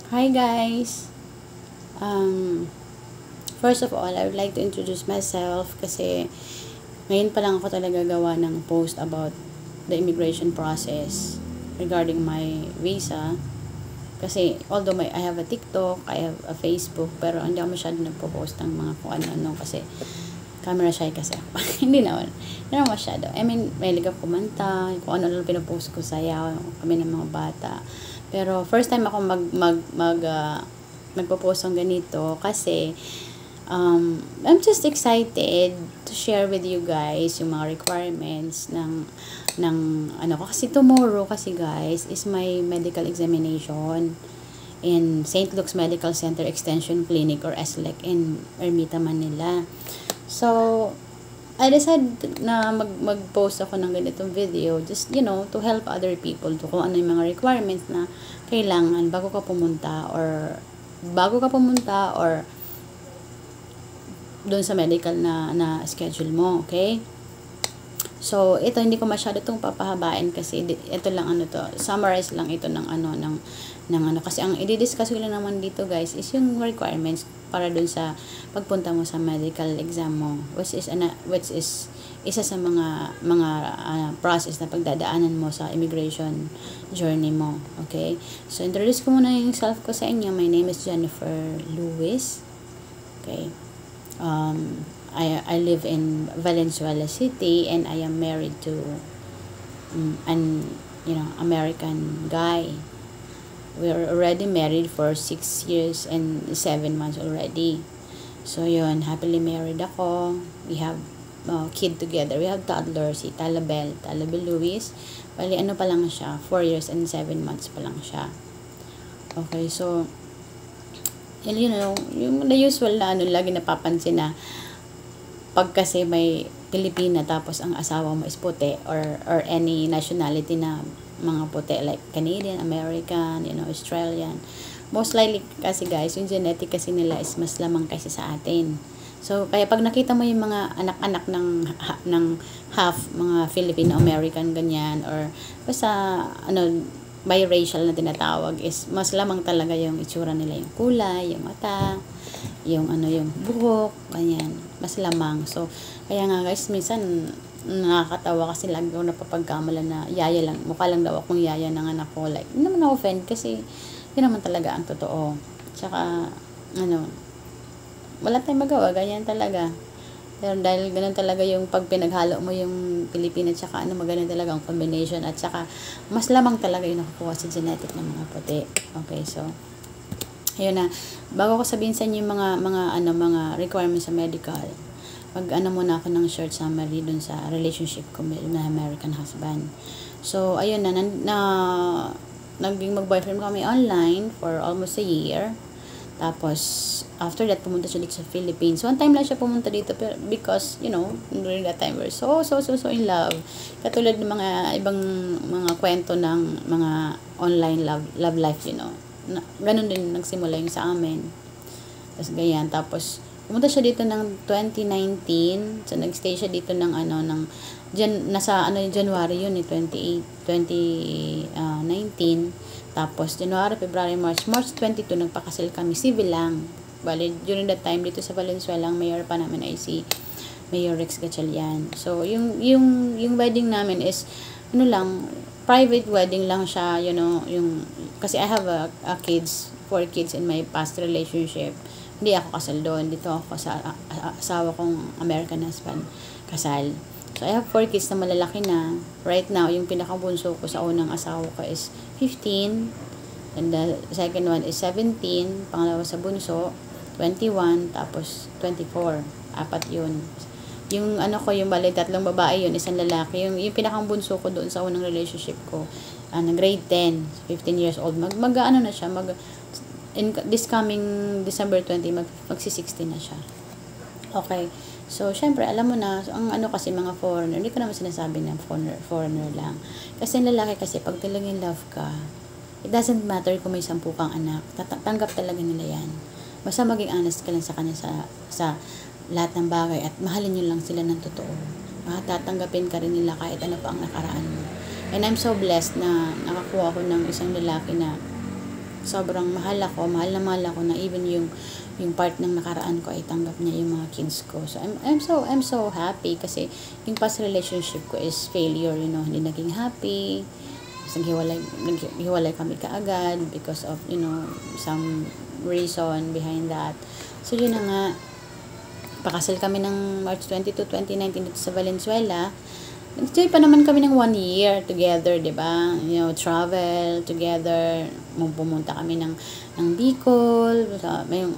Hi guys! First of all, I would like to introduce myself kasi ngayon pa lang ako talaga gawa ng post about the immigration process regarding my visa. Kasi although I have a TikTok, I have a Facebook, pero hindi ako masyado nagpo-post ng mga kung ano-ano kasi camera shy kasi ako. Hindi naman masyado. I mean, mahilig ako kumanta, kung ano lang pinopost ko, sayaw kami ng mga bata. Pero first time ako magpo-post ng ganito kasi I'm just excited to share with you guys yung mga requirements ng ano ko. Kasi tomorrow kasi guys is my medical examination in St. Luke's Medical Center Extension Clinic or SLEC in Ermita, Manila. So, I decided na mag-post ako ng ganitong video just, to help other people to kung ano yung mga requirements na kailangan bago ka pumunta or doon sa medical na schedule mo, okay? So, ito hindi ko masyado itong papahabain kasi ito lang summarize lang ito ng kasi ang i-discuss ko lang naman dito guys is yung requirements para doon sa pagpunta mo sa medical exam mo, which is isa sa mga process na pagdadaanan mo sa immigration journey mo, okay? So, introduce ko muna yung self ko sa inyo. My name is Jennifer Lewis, okay? I live in Valenzuela City and I am married to an American guy. We're already married for 6 years and 7 months already. So yun, happily married ako. We have kid together. We have toddler, si Talabel Lewis. Bali ano pa lang siya, 4 years and 7 months pa lang siya. Okay, so yung the usual na lagi napapansin na pag kasi may Pilipina tapos ang asawa mo is puti or any nationality na mga puti like Canadian, American, Australian. Most likely kasi guys, yung genetic kasi nila is mas lamang kasi sa atin. So kaya pag nakita mo yung mga anak-anak ng half mga Filipino American ganyan or basta biracial na tinatawag is mas lamang talaga yung itsura nila, yung kulay, yung mata, yung buhok, ganyan, mas lamang. So kaya nga guys, minsan nakakatawa kasi lagi ako napapagkamalan na yaya lang, mukha lang daw akong yaya ng anak ko, like hindi naman na-offend kasi yun naman talaga ang totoo. Tsaka wala tayong magawa, ganyan talaga. Pero dahil ganun talaga yung pag pinaghalo mo yung Pilipina at saka maganda talaga ang combination at saka mas lamang talaga yung nakukuha sa genetic ng mga puti. Okay, so ayun na. Bago ko sabihin sa inyo yung mga requirements sa medical, muna ako ng short summary dun sa relationship ko with my American husband. So ayun na naging mag-boyfriend kami online for almost a year. Tapos, after that, pumunta siya dito sa Philippines. One time lang siya pumunta dito because, during that time, we're so in love. Katulad ng mga ibang mga kwento ng mga online love life, ganun din nagsimula yung sa amin. Tapos, ganyan. Tapos, pumunta siya dito ng 2019. So, nagstay siya dito ng January yun, 2019. Tapos, January, February, March 22, nagpakasal kami. Civil lang. Bali, during that time, dito sa Valenzuela, ang mayor pa namin ay si Mayor Rex Gatchalian. So, yung wedding namin is, private wedding lang siya, kasi I have four kids in my past relationship. Hindi ako kasal doon. Dito ako sa asawa kong American husband kasal. So, I have 4 kids na malalaki na. Right now, yung pinakabunso ko sa unang asawa ko is 15. And the second one is 17. Pangalawa sa bunso, 21. Tapos, 24. 4 yun. Yung yung bali, 3 babae yun, 1 lalaki. Yung pinakabunso ko doon sa unang relationship ko, grade 10, 15 years old. Na siya, in this coming December 20, magsi-16 na siya. Okay. So, syempre, alam mo na, ang kasi mga foreigner, hindi ko naman sinasabi na foreigner lang. Kasi lalaki kasi, pag talagang love ka, it doesn't matter kung may 10 kang anak, tanggap talaga nila yan. Basta maging honest ka lang sa kanya sa lahat ng bagay at mahalin nyo lang sila ng totoo. Tatanggapin ka rin nila kahit ano pa ang nakaraan mo. And I'm so blessed na nakakuha ko ng isang lalaki na sobrang mahal na mahal ako na even yung part ng nakaraan ko ay tanggap niya yung mga kids ko. So I'm so happy kasi yung past relationship ko is failure, hindi naging happy. Naghiwalay kami kaagad because of, some reason behind that. So yun na nga, pakasal kami ng March 22, 2019 dito sa Valenzuela. Nag-enjoy pa naman kami ng 1 year together, di ba? Travel together. Pumunta kami ng Bicol.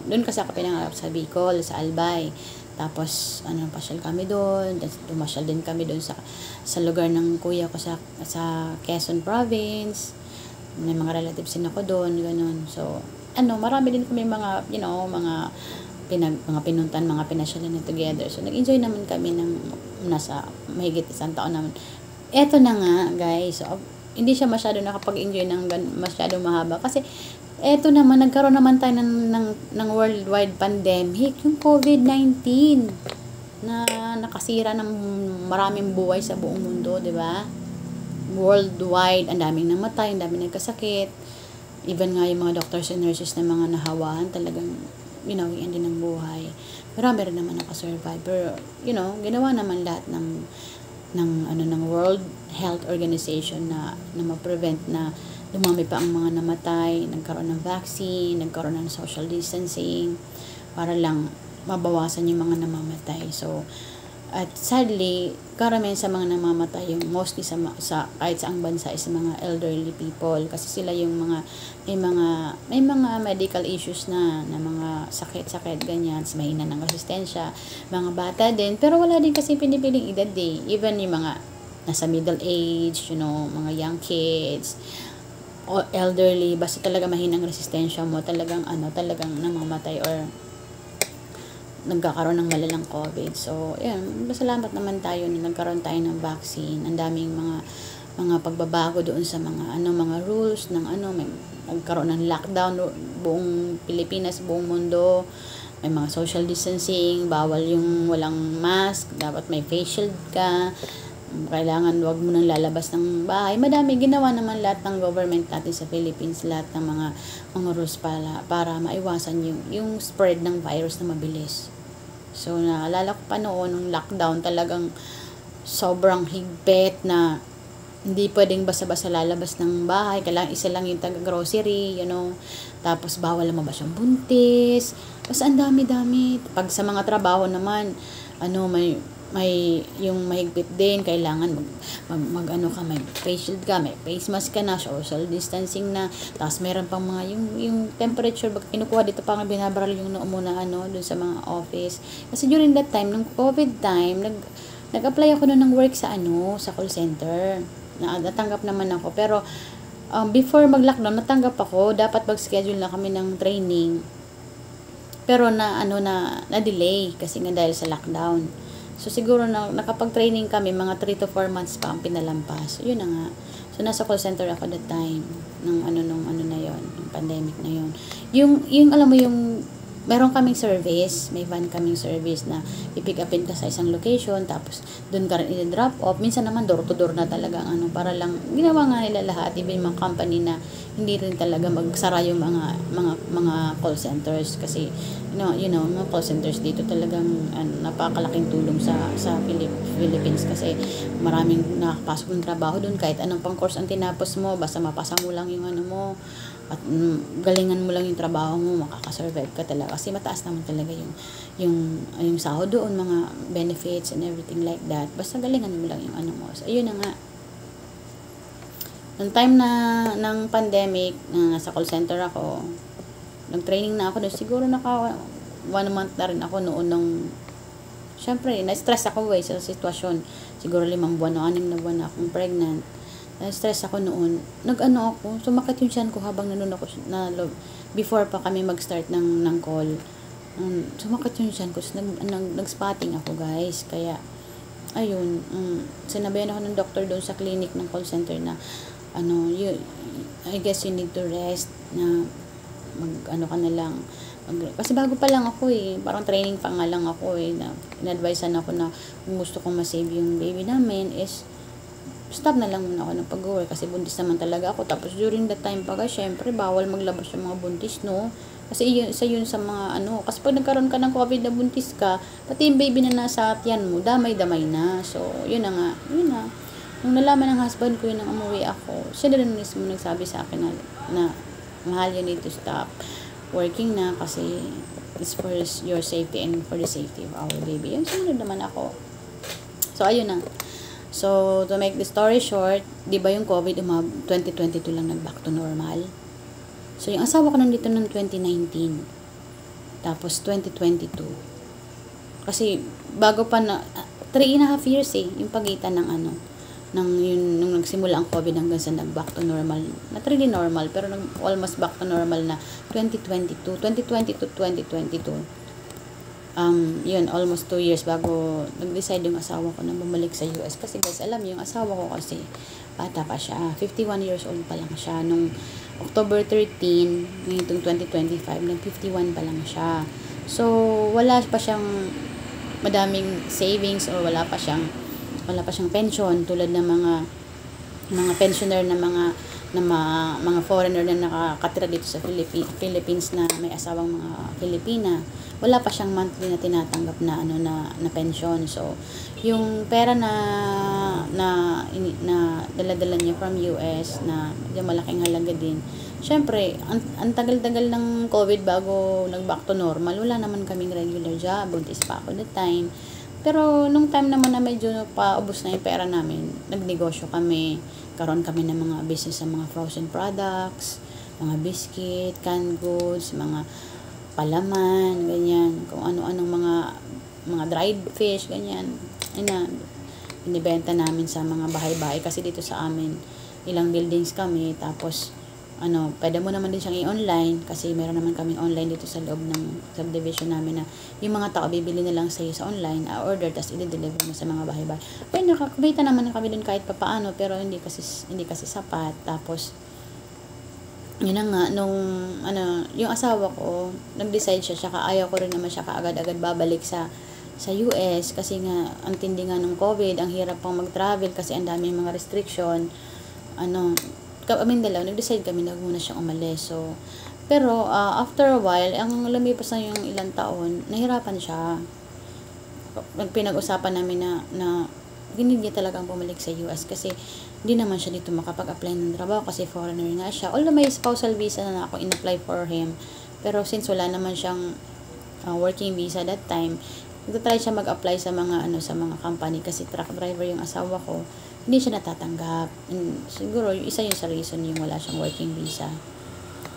Doon kasi ako pinangarap sa Bicol, sa Albay. Tapos, pasyal kami doon. Tumasyal din kami doon sa lugar ng kuya ko sa Quezon Province. May mga relatives din ako doon, ganun. So, marami din kami mga, mga pinuntan, mga pinasyalan na together. So, nag-enjoy naman kami ng nasa mahigit 1 taon naman. Eto na nga, guys. So, hindi siya masyado nakapag-enjoy ng masyado mahaba. Kasi, eto naman, nagkaroon naman tayo ng worldwide pandemic, yung COVID-19, na nakasira ng maraming buhay sa buong mundo, di ba? Worldwide, ang daming namatay, ang daming nagkasakit. Even nga yung mga doctors and nurses na mga nahawahan, talagang yung din ng buhay. Marami rin naman nakasurvive. Pero, ginawa naman lahat ng World Health Organization na ma-prevent na dumami pa ang mga namatay, nagkaroon ng vaccine, nagkaroon ng social distancing, para lang mabawasan yung mga namamatay. So, at sadly, karamihan sa mga namamatay, yung mostly sa kahit saang bansa is mga elderly people, kasi sila yung may mga medical issues na mga sakit ganyan, mahina ng resistensya, mga bata din, pero wala din kasi pinipiling edad even yung mga nasa middle age, mga young kids, o elderly, basta talaga mahinang resistensya mo, talagang namamatay or nagkakaroon ng malalang COVID. So, yun, salamat naman tayo na nagkaroon tayo ng vaccine. Ang daming mga pagbabago doon sa mga rules may nagkaroon ng lockdown buong Pilipinas, buong mundo. May mga social distancing, bawal yung walang mask, dapat may face shield ka. Kailangan wag mo nang lalabas ng bahay. Madami ginawa naman lahat ng government natin sa Philippines, lahat ng mga rules para maiwasan yung spread ng virus na mabilis. So, naalala ko pa noon, nung lockdown, talagang sobrang higpit na hindi pwedeng basta-basta lalabas ng bahay. Kailangan isa lang yung taga-grocery, Tapos, bawal lumabas yung buntis. Basta ang dami-dami. Pag sa mga trabaho naman, may yung mahigpit din, kailangan may face shield ka, may face mask ka na, social distancing na, tapos meron pang mga yung temperature, kinukuha dito pang binabaral yung noo muna dun sa mga office. Kasi during that time, nung COVID time, nag-apply ako ng work sa call center. Natanggap naman ako, pero before mag-lockdown, natanggap ako, dapat mag-schedule na kami ng training. Pero na-delay kasi nga dahil sa lockdown. So, siguro nakapag-training kami, mga 3 to 4 months pa ang pinalampas. So, yun na nga. So, nasa call center ako that time, nung na yon, yung pandemic na yon. Yung alam mo yung, meron kaming service, may van kaming service na i-pick upin ka sa isang location, tapos doon ka rin i-drop off. Minsan naman door to door na talaga para lang, ginawa nga nila lahat, even yung mga company na hindi rin talaga magsara yung mga call centers, kasi mga call centers dito talagang napakalaking tulong sa Philippines, kasi maraming nakapasok ng trabaho doon, kahit anong pang course ang tinapos mo, basta mapasa mo lang yung mo at galingan mo lang yung trabaho mo, makakasurvive ka talaga, kasi mataas naman talaga yung sahod doon, mga benefits and everything like that, basta galingan mo lang yung mo. So, ayun na nga. Noong time ng pandemic, nasa call center ako, nag-training na ako doon, siguro 1 month na rin ako noon syempre, na-stress ako sa sitwasyon, siguro 5 buwan o 6 na buwan na akong pregnant. Na-stress ako noon. Ako, sumakit yung tiyan ko habang nanonood ako before pa kami mag-start ng call. Sumakit yung tiyan ko. Nag-spotting ako, guys. Kaya, ayun, sinabihan ako ng doctor doon sa clinic ng call center na, I guess you need to rest, na ka na lang. Kasi bago pa lang ako parang training pa nga lang ako na in-advisean ako na kung gusto kong ma-save yung baby namin is stop na lang muna ako ng pag-work kasi buntis naman talaga ako. Tapos during that time pa, syempre, bawal maglabas yung mga buntis, no? Kasi isa yun sa mga kasi pag nagkaroon ka ng COVID na buntis ka, pati yung baby na nasa tiyan mo, damay-damay na. So, yun na nga, yun na. Nung nalaman ng husband ko yun nang umuwi ako, siya na rin mismo nagsabi sa akin na mahal, you need to stop working na kasi it's for your safety and for the safety of our baby. Yun, sunod naman ako. So, ayun na. So, to make the story short, di ba yung COVID, 2022 lang nag-back to normal? So, yung asawa ko nandito ng 2019. Tapos, 2022. Kasi, bago pa na, 3.5 years yung pagitan ng nung nagsimula ang COVID hanggang sa nag-back to normal. Not really normal, pero almost back to normal na 2022. 2022. Yun, almost 2 years bago nag-decide yung asawa ko na bumalik sa US. Kasi guys, alam niyo, yung asawa ko kasi, bata pa siya. 51 years old pa lang siya. Nung October 13, ngayong 2025, nag-51 pa lang siya. So, wala pa siyang madaming savings or wala pa siyang pension tulad ng mga pensioner na mga foreigner na nakakatira dito sa Philippines na may asawang mga Pilipina. Wala pa siyang monthly na tinatanggap na na pension. So, yung pera na dala-dala niya from US na medyo malaking halaga din. Syempre, ang tagal-tagal ng COVID bago nag-back to normal. Wala naman kaming regular job. Buntis pa ako that time. Pero nung time naman na medyo paubos na yung pera namin, nagnegosyo kami. Karoon kami ng mga business sa mga frozen products, mga biscuit, canned goods, mga palaman, ganyan. Kung ano-anong mga dried fish, ganyan. Binibenta namin sa mga bahay-bahay. Kasi dito sa amin, ilang buildings kami. Tapos, pwede mo naman din siyang i-online kasi meron naman kaming online dito sa loob ng subdivision namin na yung mga tao bibili na lang sa'yo sa online, order, tapos i-deliver mo sa mga bahay-bahay. Pero nakakabita naman kami dun kahit papaano, pero hindi kasi sapat. Tapos, yun na nga, yung asawa ko, nag-decide siya, ayaw ko rin naman siya kaagad-agad babalik sa US kasi nga, ang tindi nga ng COVID, ang hirap pang mag-travel kasi ang dami mga restriction, kami dalawa, nag-decide kami na muna siyang umalis. So, pero after a while, ang lumipas na yung ilang taon, nahirapan siya. Pinag-usapan namin na hindi niya talagang bumalik sa US kasi hindi naman siya dito makapag-apply ng trabaho kasi foreigner nga siya. Although may spousal visa na ako in-apply for him. Pero since wala naman siyang working visa that time, nagtatry siya mag-apply sa mga company kasi truck driver yung asawa ko. Hindi siya natatanggap. Siguro, isa yun sa reason yung wala siyang working visa.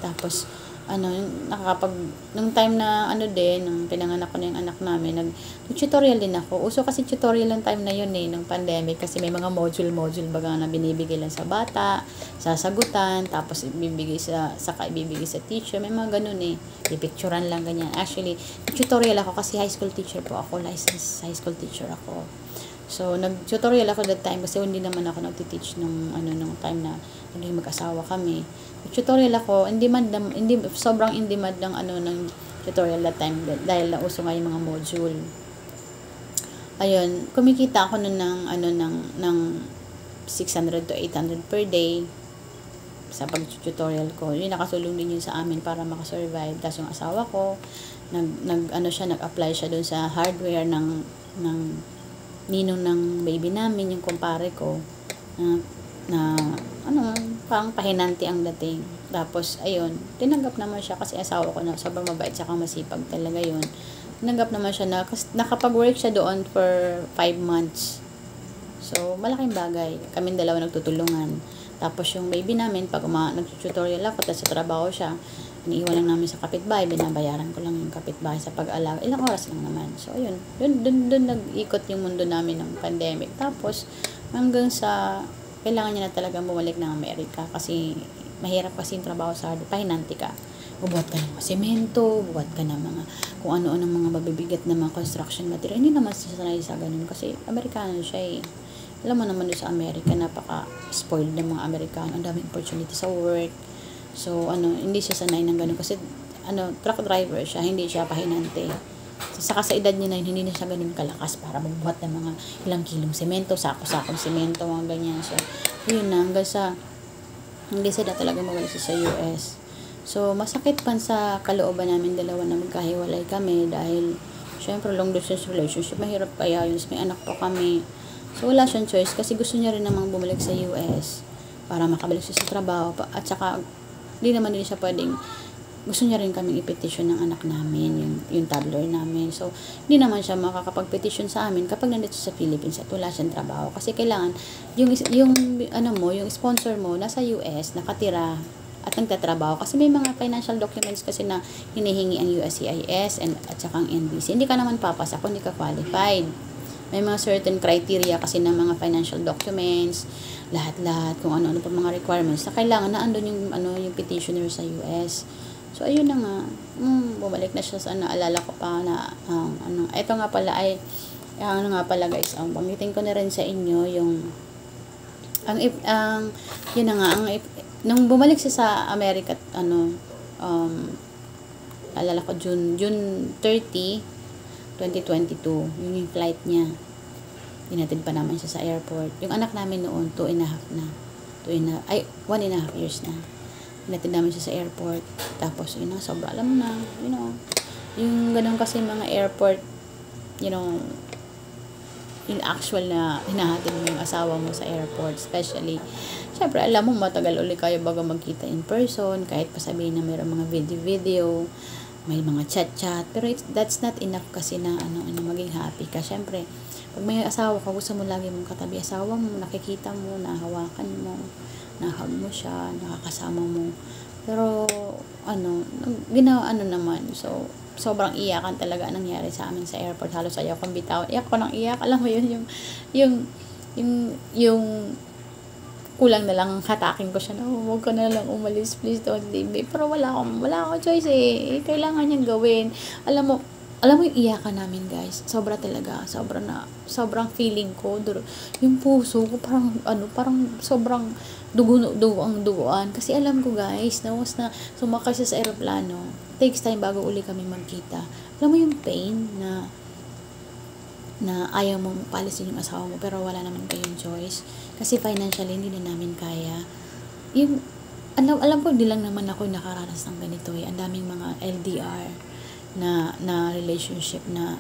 Tapos, nung time na, nung pinanganak ko na yung anak namin, nag-tutorial din ako. Uso kasi tutorial lang time na yun ng pandemic, kasi may mga module baga na binibigay lang sa bata, sasagutan, tapos ibibigay sa teacher, may mga ganun ipicturean lang ganyan. Actually, tutorial ako kasi high school teacher po ako, licensed high school teacher ako. So, nag-tutorial ako that time kasi hindi naman ako nag-teach nung time na naging mag-asawa kami. Nag-tutorial ako, sobrang in demand ng tutorial that time dahil uso nga yung mga module. Ayun, kumikita ako nun ng 600 to 800 per day sa pag-tutorial ko. Yun, nakasulong din yun sa amin para makasurvive. Tapos yung asawa ko, nag-apply siya dun sa hardware ng ninong ng baby namin, yung kumpare ko, parang pahinanti ang dating. Tapos, ayun, tinanggap naman siya kasi asawa ko na sobrang mabait saka masipag talaga yun. Tinanggap naman siya na nakapag-work siya doon for 5 months. So, malaking bagay. Kaming dalawa nagtutulungan. Tapos, yung baby namin, pag nag-tutorial ako, tapos sa trabaho siya, iniiwan lang namin sa kapitbahay, binabayaran ko lang yung kapitbahay sa pag-alaga. Ilang oras lang naman. So, ayun. Doon nag-ikot yung mundo namin ng pandemic. Tapos, hanggang sa, kailangan niya na talagang bumalik ng Amerika kasi mahirap kasi yung trabaho sa hardware. Pahinanti ka. Bubuhat ka ng semento, bubuhat ka ng mga, kung ano-ano mga mabibigat na mga construction material. Hindi naman siya sanay sa ganun kasi Amerikano siya Alam mo naman doon sa Amerika, napaka-spoiled ng mga Amerikano. Ang daming opportunity sa work. So, hindi siya sanay ng ganun kasi, truck driver siya, hindi siya pahinante. Saka sa edad niya na yun, hindi na siya ganun kalakas para magbuhat ng mga ilang kilong semento, sako-sakong semento, mga ganyan. So, yun na, hanggang sa, hindi sila talaga mawala sa US. So, masakit pa sa kalooban namin dalawa na magkahiwalay kami dahil, syempre, long distance relationship, mahirap kaya yun. May anak pa kami. So, wala siyang choice kasi gusto niya rin namang bumalik sa US para makabalik siya sa trabaho. At saka, hindi naman din siya pwedeng, gusto niya rin kaming i-petition ng anak namin, yung toddler namin. So, hindi naman siya makakapag-petition sa amin kapag nandito sa Philippines at wala siyang trabaho. Kasi kailangan, yung sponsor mo, nasa US, nakatira, at nagtatrabaho. Kasi may mga financial documents kasi na hinihingi ang USCIS at saka ang NBC. Hindi ka naman papasa kung hindi ka qualified. May mga certain criteria kasi ng mga financial documents, lahat-lahat, kung ano-ano pa mga requirements na kailangan na andun yung petitioner sa US. So, ayun na nga. Bumalik na siya sa naalala ko pa na, ito nga pala ay, guys, banggitin ko na rin sa inyo yung, yun na nga, nung bumalik siya sa Amerika, alala ko, June 30, 2022, yung flight niya. Hinatid pa naman siya sa airport. Yung anak namin noon, 1.5 years na. Hinatid namin siya sa airport. Tapos, sobra, alam mo na, yung ganun kasi mga airport, in actual na hinahatid mo yung asawa mo sa airport, especially, syempre, alam mo, matagal ulit kayo bago magkita in person, kahit pa sabihin na mayroong mga video, may mga chat-chat, pero that's not enough kasi na, maging happy ka. Syempre, pag may asawa ka, gusto mo lagi mong katabi asawa mo, nakikita mo, nahawakan mo, nahag mo siya, nakakasama mo. Pero, naman. So, sobrang iyakan talaga nangyari sa amin sa airport. Halos ayaw kong bitawan. Iyak ko ng iyak. Alam mo yun, yung kulang na lang hatakin ko siya na, huwag ka na lang umalis, please don't leave me. Pero wala akong choice eh. Kailangan niyang gawin. Alam mo yung iyakan namin, guys. Sobra talaga. Sobrang feeling ko. Yung puso ko, parang sobrang duguan. Kasi alam ko, guys, na once na sumakay siya sa aeroplano, takes time bago uli kami magkita. Alam mo yung pain na ayaw mong palisin yung asawa mo, pero wala naman kayong choice. Kasi financially, hindi na namin kaya. Alam ko, hindi lang naman ako nakaranas ng ganito eh. Ang daming mga LDR na relationship na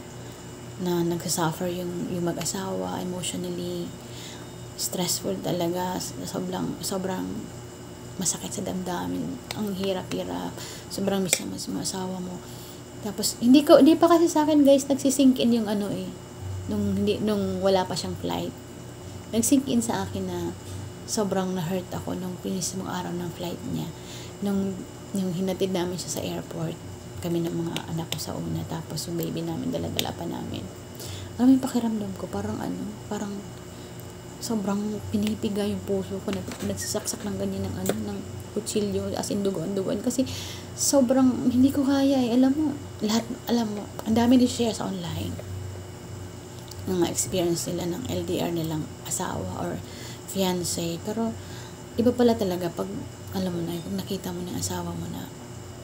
nagsasuffer yung mag-asawa emotionally, stressful talaga, sobrang masakit sa damdamin, ang hirap-hirap, sobrang miss naman sa asawa mo. Tapos hindi pa kasi sa akin, guys, nagsisink in yung nung wala pa siyang flight, nagsink in sa akin na sobrang na-hurt ako nung pinismong araw ng flight niya, nung hinatid namin siya sa airport, kami ng mga anak ko sa una, tapos yung baby namin dala-dala pa namin. Alam mo yung pakiramdam ko, parang sobrang pinipiga yung puso ko, nagsasaksak ng ganyan ng kutsilyo, as in duguan, kasi sobrang hindi ko kaya eh. Alam mo, ang dami din share sa online ng mga experience nila ng LDR nilang asawa or fiancé, pero iba pala talaga pag alam mo na, pag nakita mo ng asawa mo na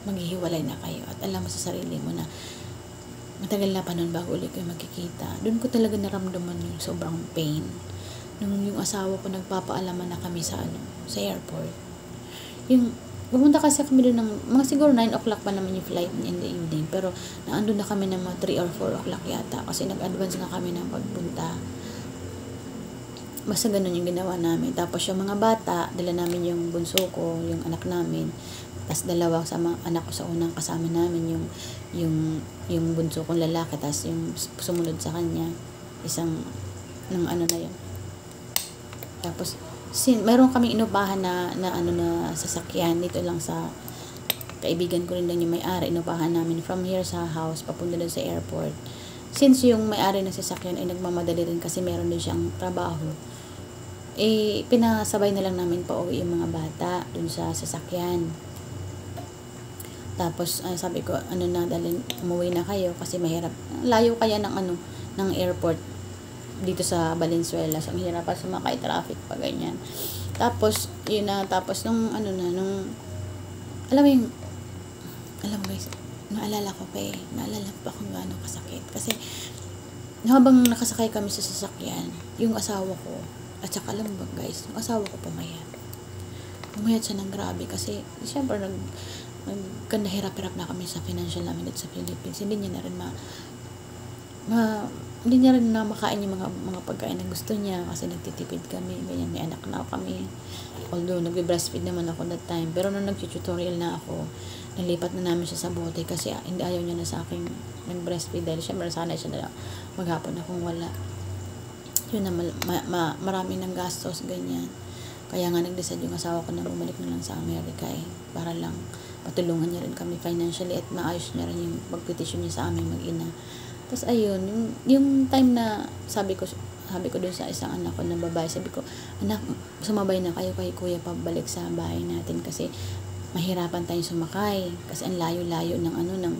maghihiwalay na kayo at alam mo sa sarili mo na matagal na pa nun bago ulit kayo magkikita. Doon ko talaga naramdaman yung sobrang pain nung yung asawa ko nagpapaalaman na kami sa airport. Pumunta kasi kami doon ng mga siguro 9 o'clock pa naman yung flight in the evening, pero naandun na kami ng mga 3 or 4 o'clock yata kasi nag-advance nga kami ng pagpunta. Basta ganun yung ginawa namin. Tapos yung mga bata, dala namin yung bunso ko, yung anak namin, tas dalawa sa mga anak ko sa unang kasama namin, yung bunso kong lalaki, tas yung sumunod sa kanya, isang ng na yun. Tapos mayroon kaming inupahan na sasakyan dito lang sa kaibigan ko rin lang yung may-ari. Inupahan namin from here sa house papunta doon sa airport. Since yung may-ari ng sasakyan ay nagmamadali rin kasi meron din siyang trabaho, pinasabay na lang namin pa uwi yung mga bata doon sa sasakyan. Tapos sabi ko, dahil umuwi na kayo kasi mahirap, layo kaya ng airport dito sa Valenzuela, so ang hirap pa sumakay, traffic pa ganyan. Tapos nung alam mo guys, naalala ko kung gaano kasakit. Kasi, habang nakasakay kami sa sasakyan, yung asawa ko, at saka alam mo ba guys, yung asawa ko pumayat. Pumayat siya ng grabe kasi, siyempre, nahirap-hirap na kami sa financial namin at sa Philippines. Hindi niya na makain yung mga pagkain na gusto niya kasi nagtitipid kami, ganyan, may anak na kami. Although, nagbe-breastfeed naman ako that time. Pero nung nag-tutorial na ako, nalipat na namin siya sa bote kasi hindi ayaw niya na sa akin nag-breastfeed dahil syempre sanay siya na maghapon akong wala. Yun na, marami ng gastos, ganyan. Kaya nga nag-decide yung asawa ko na bumalik na lang sa Amerika para lang patulungan niya rin kami financially at maayos niya rin yung pagpetisyon niya sa aming mag-ina. Tapos ayun, yung time na sabi ko dun sa isang anak ko na babae, sabi ko, anak, sumabay na kayo kay kuya pabalik sa bahay natin kasi mahirapan tayong sumakay kasi ang layo-layo ng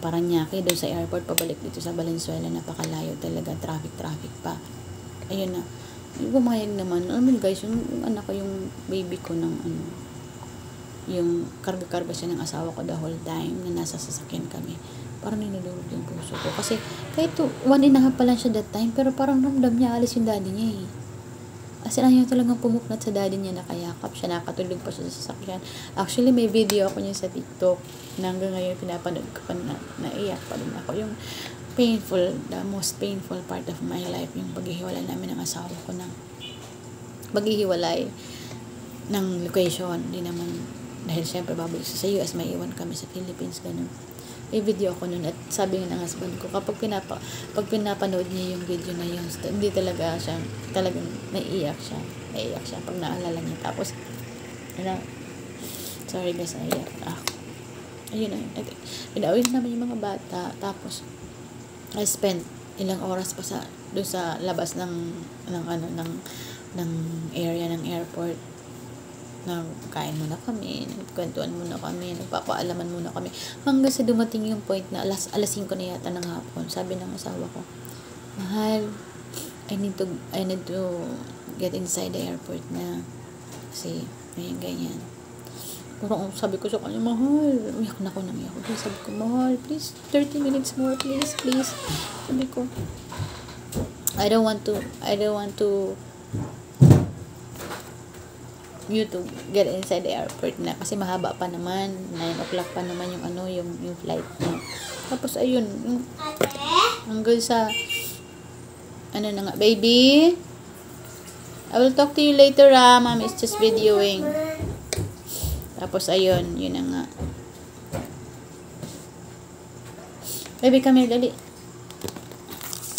Paranaque doon sa airport pabalik dito sa Valenzuela, napakalayo talaga, traffic pa. Ayun na, pumayag naman. Alam mo guys, yung anak ko, yung baby ko yung karga-karga siya ng asawa ko the whole time na nasa sasakyan kami. Parang ninulurog yung puso ko. Kasi kahit 1.5 pa lang siya that time, pero parang ramdam niya alis yung daddy niya As in, ayaw talagang pumuknat sa daddy niya, nakayakap siya, nakatulog pa siya sa sasakyan. Actually, may video ako niya sa TikTok na hanggang ngayon pinapanood ko pa naiyak pa rin ako. Yung the most painful part of my life, yung paghihiwalay namin ng asawa ko paghihiwalay ng location. Di naman, dahil syempre babalik sa US, may iwan kami sa Philippines, ganun. May video ako nun at sabi nga ng husband ko, pag pinapanood niya yung video na yun, hindi talaga siya, talagang naiiyak siya pag naalala niya. Tapos, sorry guys, naiiyak ako. Ayun na, pinauwi na namin yung mga bata, tapos, I spent ilang oras pa doon sa labas ng area ng airport. Nagkain muna kami, nagkwentuhan muna kami, nagpapaalaman muna kami. Hanggang sa dumating yung point na alas 5 na yata ng hapon. Sabi ng asawa ko, mahal, I need to get inside the airport na. Kasi, ganyan. Parang sabi ko sa kanya, mahal, umiyak na ako. Sabi ko, mahal, please, 30 minutes more, please. Sabi ko, I don't want to you to get inside the airport na kasi mahaba pa naman, 9 o'clock pa naman yung flight niya. Tapos ayun, hanggang sa na nga, baby, I will talk to you later mom is just videoing. Tapos ayun, yun na nga, baby, come here, dali.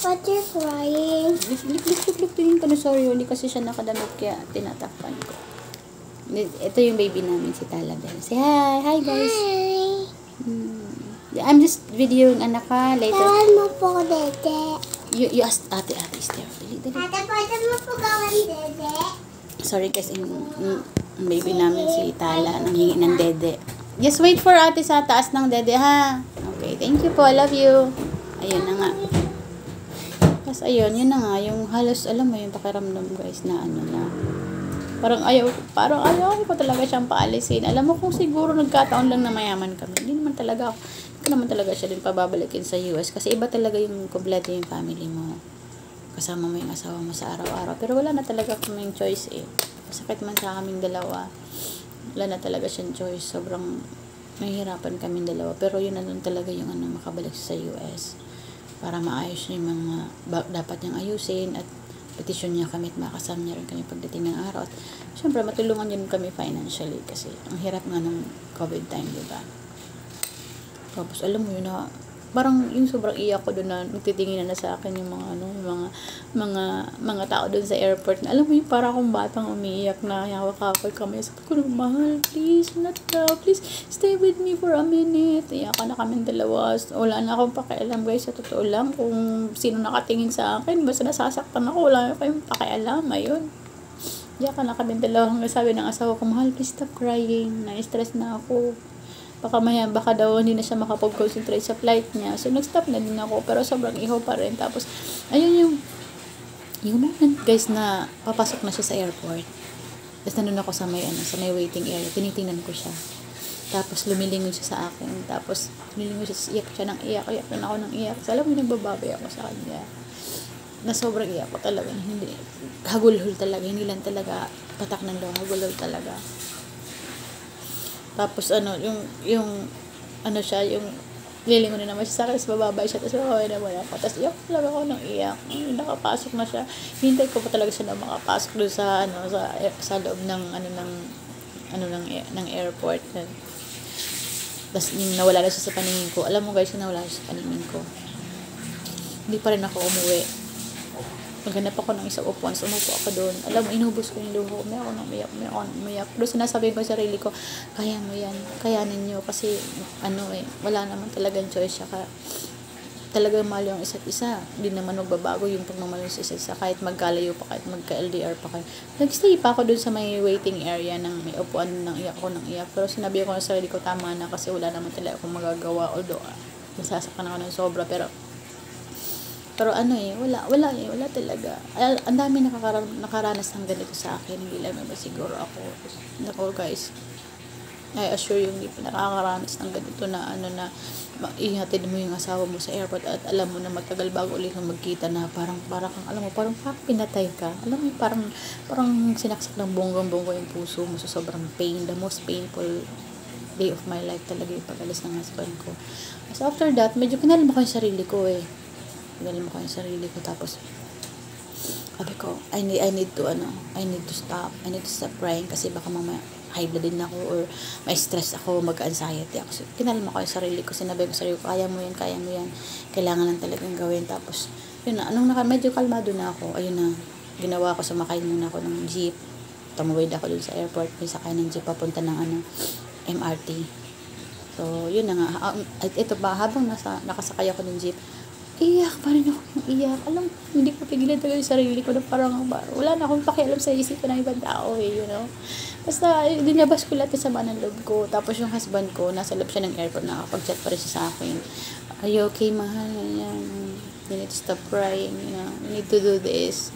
But you're crying. Look, tingin ka na, sorry, hindi kasi siya nakadamit kaya tinatakpan ko. Ito yung baby namin, si Talabel. Say hi! Hi, guys! Hi! I'm just videoing anak ka. Later. Tawad mo po, Dede. You ask ate is there. Dali. Ate, pwede mo po gawin, Dede? Sorry guys, yung baby namin si Tala, nanghingi ng dede. Just wait for ate sa taas ng dede, ha? Okay, thank you po. I love you. Ayun na nga. Tapos ayun, yun na nga. Yung halos, alam mo yung pakiramdam guys na parang ayaw ko talaga siyang paalisin. Alam mo kung siguro nagkataon lang na mayaman kami. Hindi naman talaga siya din pababalikin sa US kasi iba talaga yung kompleto yung family mo. Kasama mo yung asawa mo sa araw-araw. Pero wala na talaga kaming choice Masakit man sa kaming dalawa. Wala na talaga siyang choice. Sobrang mahihirapan kaming dalawa. Pero yun na nun talaga yung makabalik sa US. Para maayos niya yung mga dapat niyang ayusin at petisyon niya kami at makasama niya rin kami pagdating ng araw. At syempre, matulungan niya kami financially kasi ang hirap nga ng COVID time, diba? Tapos, alam mo yun na, parang yung sobrang iyak ko doon na nagtitingin na sa akin yung mga tao doon sa airport na, alam mo yung para akong batang umiiyak na hawak-hawak kami. Sabi ko, mahal, please, not now, please, stay with me for a minute. Iyakan na kami dalawa. Wala na akong pakialam, guys, sa totoo lang kung sino nakatingin sa akin. Basta nasasaktan ako, wala na kayong pakialam. Ayun. Iyakan na kami dalawa hanggang sabi ng asawa ko, mahal, please stop crying. Na-stress na ako. Baka daw hindi na siya makapag-concentrate sa flight niya. So, nag-stop na din ako. Pero sobrang ihaw pa rin. Tapos, ayun yung moment, guys, na papasok na siya sa airport. Tapos, nandun ako sa may waiting area. Tinitingnan ko siya. Tapos lumilingon siya sa akin. Tapos lumilingon iyak siya ng iyak. Iyak na ako ng iyak. So, alam mo, nagbababay ako sa kanya. Na sobrang iyak ko talaga. Hindi, hagulhol talaga. Hindi lang talaga patak ng luha. Hagulhol talaga. Tapos ano siya, yung lilingon na naman siya sa akin, tapos bababay siya, tapos okay naman ako. Tapos iyak talaga ako ng iyak. Nakapasok na siya. Hintay ko pa talaga siya na makapasok doon sa loob ng airport. Tapos nawala na siya sa paningin ko. Alam mo guys, nawala siya sa paningin ko. Hindi pa rin ako umuwi. Maghanap ako ng isang upuan. So, umupo ako doon. Alam mo, inubos ko yung luho. May ako nang umiyak. Pero sinasabi ko sa sarili ko, kaya mo yan. Kayanin nyo. Kasi, wala naman talagang choice siya. Talagang mahal yung isa't isa. Hindi naman magbabago yung pagmamahal yung isa't isa. Kahit magkalayo pa, kahit magka-LDR pa kayo. Nag-stay pa ako doon sa may waiting area ng may upuan ng iyak ko ng iyak. Pero sinabi ko sa sarili ko, tama na kasi wala naman talaga akong magagawa. Although, masasaktan ako ng sobra. Pero wala talaga. Ang dami nakaranas ng ganito sa akin. Hindi lang naman siguro ako. Nako guys, I assure you, hindi pa nakakaranas ng ganito na ihatid mo yung asawa mo sa airport at alam mo na matagal bago ulit kang magkita na parang pinatay ka. Alam mo, parang sinaksak ng bonggong-bonggo yung puso mo sa sobrang pain. The most painful day of my life talaga yung pag-alis ng husband ko. So after that, medyo kinalma ko yung sarili ko tapos sabi ko, I need to stop crying kasi baka mamaya high blood din ako or may stress ako, mag-anxiety ako. So, kinalma ko yung sarili ko, sinabi ko sa sarili ko, kaya mo yan, kailangan lang talagang gawin. Tapos, yun na, medyo kalmado na ako, ayun na, ginawa ko, sumakay muna ako ng jeep, tumuwid ako dun sa airport, may sakay ng jeep papunta ng MRT. So, yun na nga, ito ba, habang nakasakay ako ng jeep, iyak pa rin ako ng iyak. Alam, hindi ko pigilan talaga yung sarili ko na parang wala na akong pakialam sa isip ko ng ibang tao Basta, dinabas ko lahat sa sama ng loob ko. Tapos yung husband ko, nasa loob siya ng airport, nakapag-chat pa rin siya sa akin. Are you okay, mahal? Yan. You need to stop crying, you need to do this.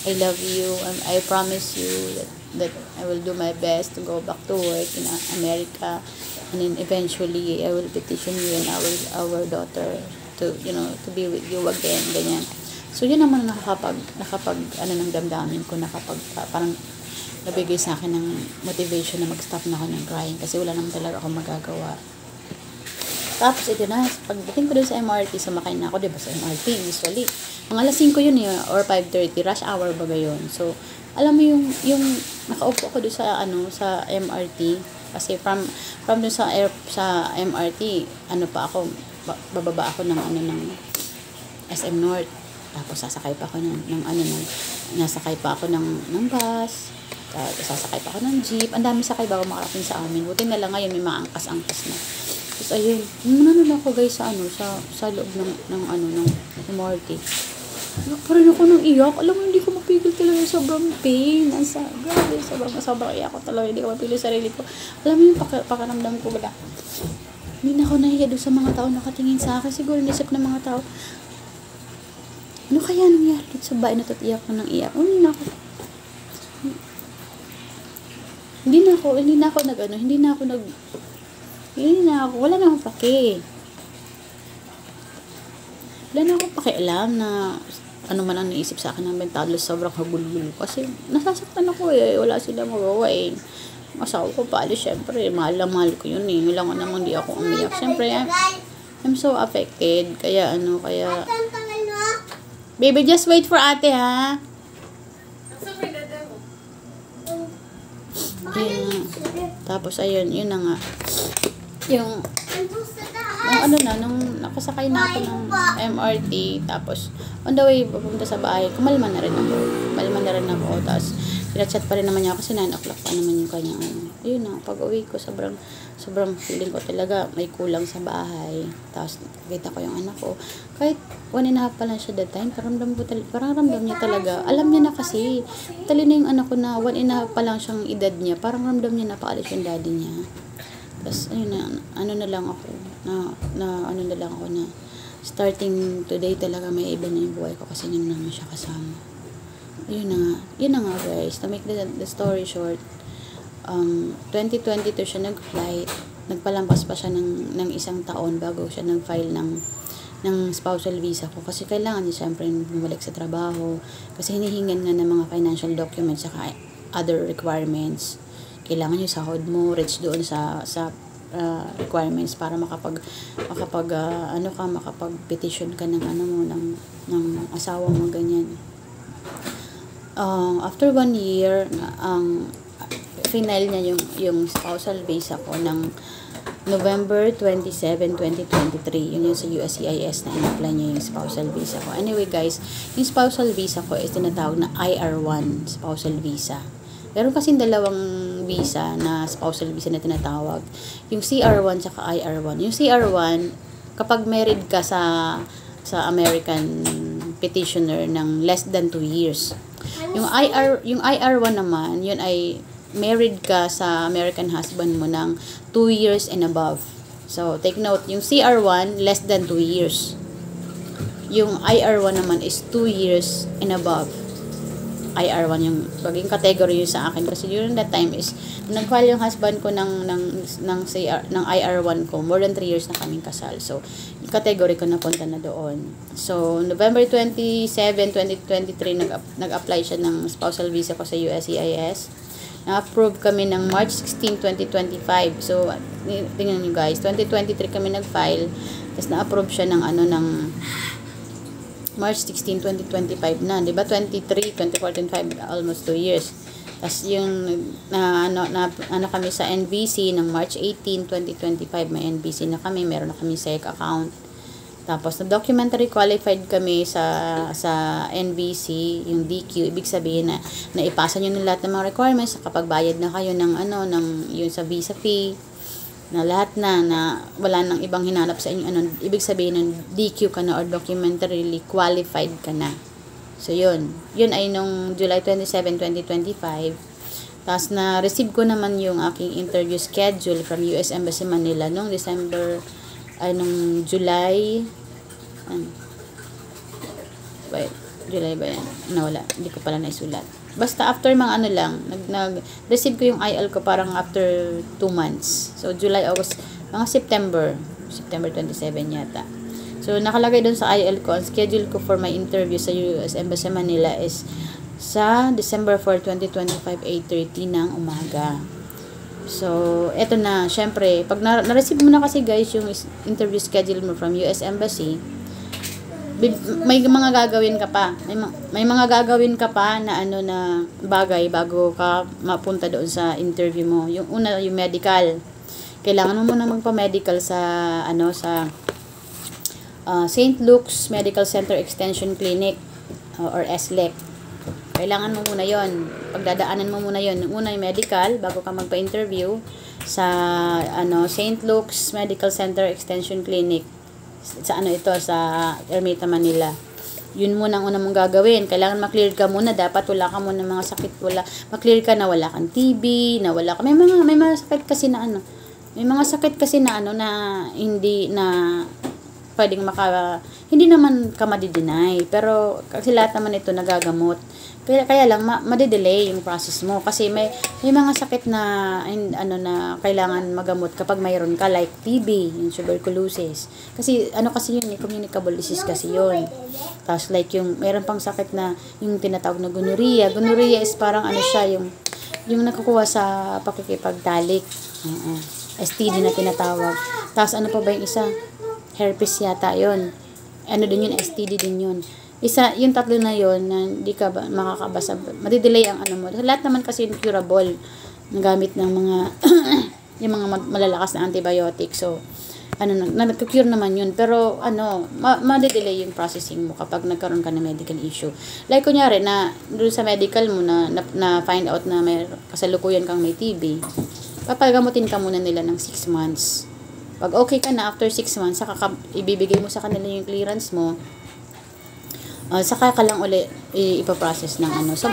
I love you. I promise you that I will do my best to go back to work in America. And then eventually, I will petition you and our daughter to be with you again, ganyan. So, yun naman nakapag ng damdamin ko, parang nabigay sa akin ng motivation na mag-stop na ako ng crying kasi wala naman talaga akong magagawa. Tapos, ito na, pagdating ko dun sa MRT, sumakay na ako, diba, sa MRT, usually. Mga alas 5 yun or 5:30, rush hour ba yun? So, alam mo yung nakaupo ako dun sa MRT, kasi from dun sa MRT, bababa ako ng SM North. Tapos sasakay pa ako nasakay pa ako ng bus. Sasakay pa ako ng jeep. Ang dami sakay bago makarating sa amin. Buti na lang ngayon may maangkas-angkas na. Tapos ayun, nanonood ako guys sa loob ng MRT. Nagkaroon ako ng iyak. Alam mo, hindi ko mapigil talaga, sobrang pain. Grabe, sobrang iyak ko talaga. Hindi ko mapigil sa sarili ko. Alam mo yung pakiramdam ko wala. Hindi na ako nahiya doon sa mga tao nakatingin sa akin. Siguro nisip ng mga tao, ano kaya nangyari dito sa bahay na iyak ko ng iyak? Hindi na ako, wala na akong pakialam na ano man ang naisip sa akin ng mentalo, sobrang hagulgulo. Kasi nasasaktan ako wala sila magawa Asawa ko pala, syempre, mahal ko yun Wala ko namang di ako umiyak. Syempre, I'm so affected. Kaya, baby, just wait for ate, ha? Tapos, ayun, yun na nga. Nung nakasakay na ako ng MRT, tapos, on the way, papunta sa bahay, kumalma na rin ako. Tapos, pinachat pa rin naman niya kasi 9 o'clock pa naman yung kanyang Ayun na, pag-uwi ko, sobrang feeling ko talaga may kulang sa bahay. Tapos, nakita ko yung anak ko. Kahit 1.5 pa lang siya that time, parang ramdam niya talaga. Alam niya na kasi, talino yung anak ko na 1.5 pa lang siyang edad niya. Parang ramdam niya na paalis yung daddy niya. Tapos, ayun na, starting today talaga may iba na yung buhay ko kasi yun naman siya kasama. Yun na nga guys, to make the story short, 2022 siya nag-flight. Nagpalampas pa siya ng isang taon bago siya nag-file ng spousal visa ko. Kasi kailangan niya siyempre bumalik sa trabaho. Kasi hinihingan nga ng mga financial documents saka other requirements. Kailangan yung sahod mo, reach doon sa requirements para makapag-petition ka ng ng asawa mo, ganyan. After 1 year, final niya yung spousal visa ko ng November 27, 2023. Yun yung sa USCIS na in-apply niya yung spousal visa ko. Anyway guys, yung spousal visa ko is tinatawag na IR1 spousal visa. Meron kasing dalawang visa na spousal visa na tinatawag. Yung CR1 tsaka IR1. Yung CR1, kapag married ka sa American petitioner ng less than 2 years. Yung IR1 naman, yun ay married ka sa American husband mo ng 2 years and above. So, take note, yung CR1, less than 2 years. Yung IR1 naman is 2 years and above. IR1 yung baging category yun sa akin kasi during that time is nag-file yung husband ko ng IR1 ko, more than 3 years na kaming kasal. So, yung category ko napunta na doon. So, November 27, 2023 nag-apply siya ng spousal visa ko sa USCIS. Na-approve kami ng March 16, 2025. So, tingnan niyo guys, 2023 kami nag-file, tapos na-approve siya ng March 16, 2025 na, 'di ba? 23, 24, 25, almost 2 years. Tapos yung kami sa NBC ng March 18, 2025, may NBC na kami, meron na kami SEC account. Tapos na documentary qualified kami sa NBC, yung DQ, ibig sabihin na naipasa niyo ng lahat ng mga requirements kapag bayad na kayo ng yung sa visa fee. Na lahat na wala nang ibang hinanap sa inyo, ibig sabihin ng DQ ka na or documentarily qualified ka na. So, yun ay nung July 27, 2025. Tapos, na-receive ko naman yung aking interview schedule from US Embassy Manila nung July, July ba yan? Nawala, hindi ko pala naisulat. Basta after mga nag-receive ko yung IL ko parang after 2 months. So, July, August, mga September 27 yata. So, nakalagay doon sa IL ko, ang schedule ko for my interview sa US Embassy Manila is sa December 4, 2025, 8:30 ng umaga. So, eto na, syempre, pag na-receive mo na kasi guys yung interview schedule mo from US Embassy, may mga gagawin ka pa. May mga gagawin ka pa na na bagay bago ka mapunta doon sa interview mo. Yung una, yung medical. Kailangan mo muna magpa-medical sa St. Luke's Medical Center Extension Clinic or SLEC. Kailangan mo muna 'yon. Pagdadaanan mo muna 'yon. Yung una yung medical bago ka magpa-interview sa St. Luke's Medical Center Extension Clinic. Sa sa Ermita, Manila. Yun muna ang una mong gagawin. Kailangan ma-clear ka muna. Dapat wala ka muna mga sakit. Ma-clear ka na wala kang TB, na wala ka. May mga sakit kasi na may mga sakit kasi na na hindi na pwedeng hindi naman ka madi-deny. Pero kasi lahat naman ito nagagamot. Kaya lang ma-delay yung process mo kasi may mga sakit na na kailangan magamot kapag mayroon ka, like TB, yung tuberculosis. Kasi kasi yun, communicable disease kasi yun. Tapos like yung mayroon pang sakit na yung tinatawag na gonorrhea. Gonorrhea is parang siya yung nakukuha sa pakikipagtalik. STD na tinatawag. Tapos pa ba yung isa? Herpes yata yun. Din yun, STD din yun. Yung tatlo na yon na hindi ka makakabasa, madidelay ang mo. Lahat naman kasi yung curable, nagamit ng mga yung mga malalakas na antibiotic. So, nagka-cure naman yun. Pero, madidelay yung processing mo kapag nagkaroon ka ng medical issue. Like, kunyari, doon sa medical mo na find out na may kasalukuyan kang may TB, papagamutin ka muna nila ng 6 months. Pag okay ka na, after 6 months, saka ibibigay mo sa kanila yung clearance mo, saka ka lang uli ipaprocess ng So,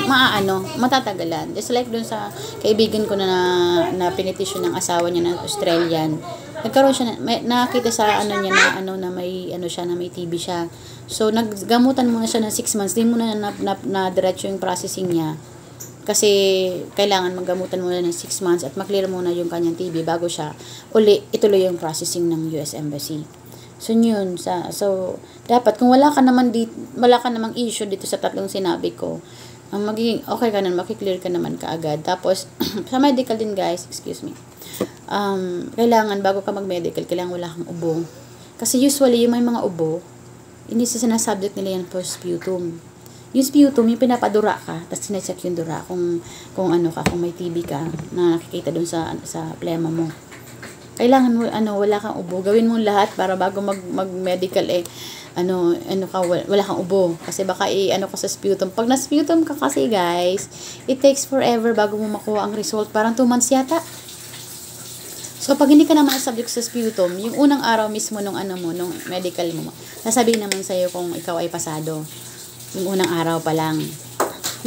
matatagalan. Just like dun sa kaibigan ko na pinitisyon ng asawa niya na Australian. Nagkaroon siya, nakita sa niya na may siya, na may TB siya. So, naggamutan muna siya ng 6 months. Di muna na diretso yung processing niya. Kasi kailangan magamutan muna ng 6 months at maklear muna yung kanyang TB bago siya ituloy yung processing ng US Embassy. So yun, so dapat kung wala ka namang issue dito sa tatlong sinabi ko, ang magiging okay ka na, makiklear ka naman kaagad. Tapos sa medical din guys, excuse me. Kailangan bago ka mag-medical, kailangan wala kang ubo. Kasi usually yung may mga ubo, hindi sa sinasubject nila yan for sputum. Yung sputum, yung pinapadura ka, tapos sinecheck yung dura kung ano ka, kung may TB ka, na nakikita dun sa plema mo. Kailangan mo, wala kang ubo. Gawin mo lahat para bago mag-medical, wala kang ubo. Kasi baka ka sa sputum. Pag na-sputum ka kasi, guys, it takes forever bago mo makuha ang result. Parang 2 months yata. So, pag hindi ka naman subject sa sputum, yung unang araw mismo nung medical mo, sasabihin naman sa'yo kung ikaw ay pasado. Yung unang araw pa lang.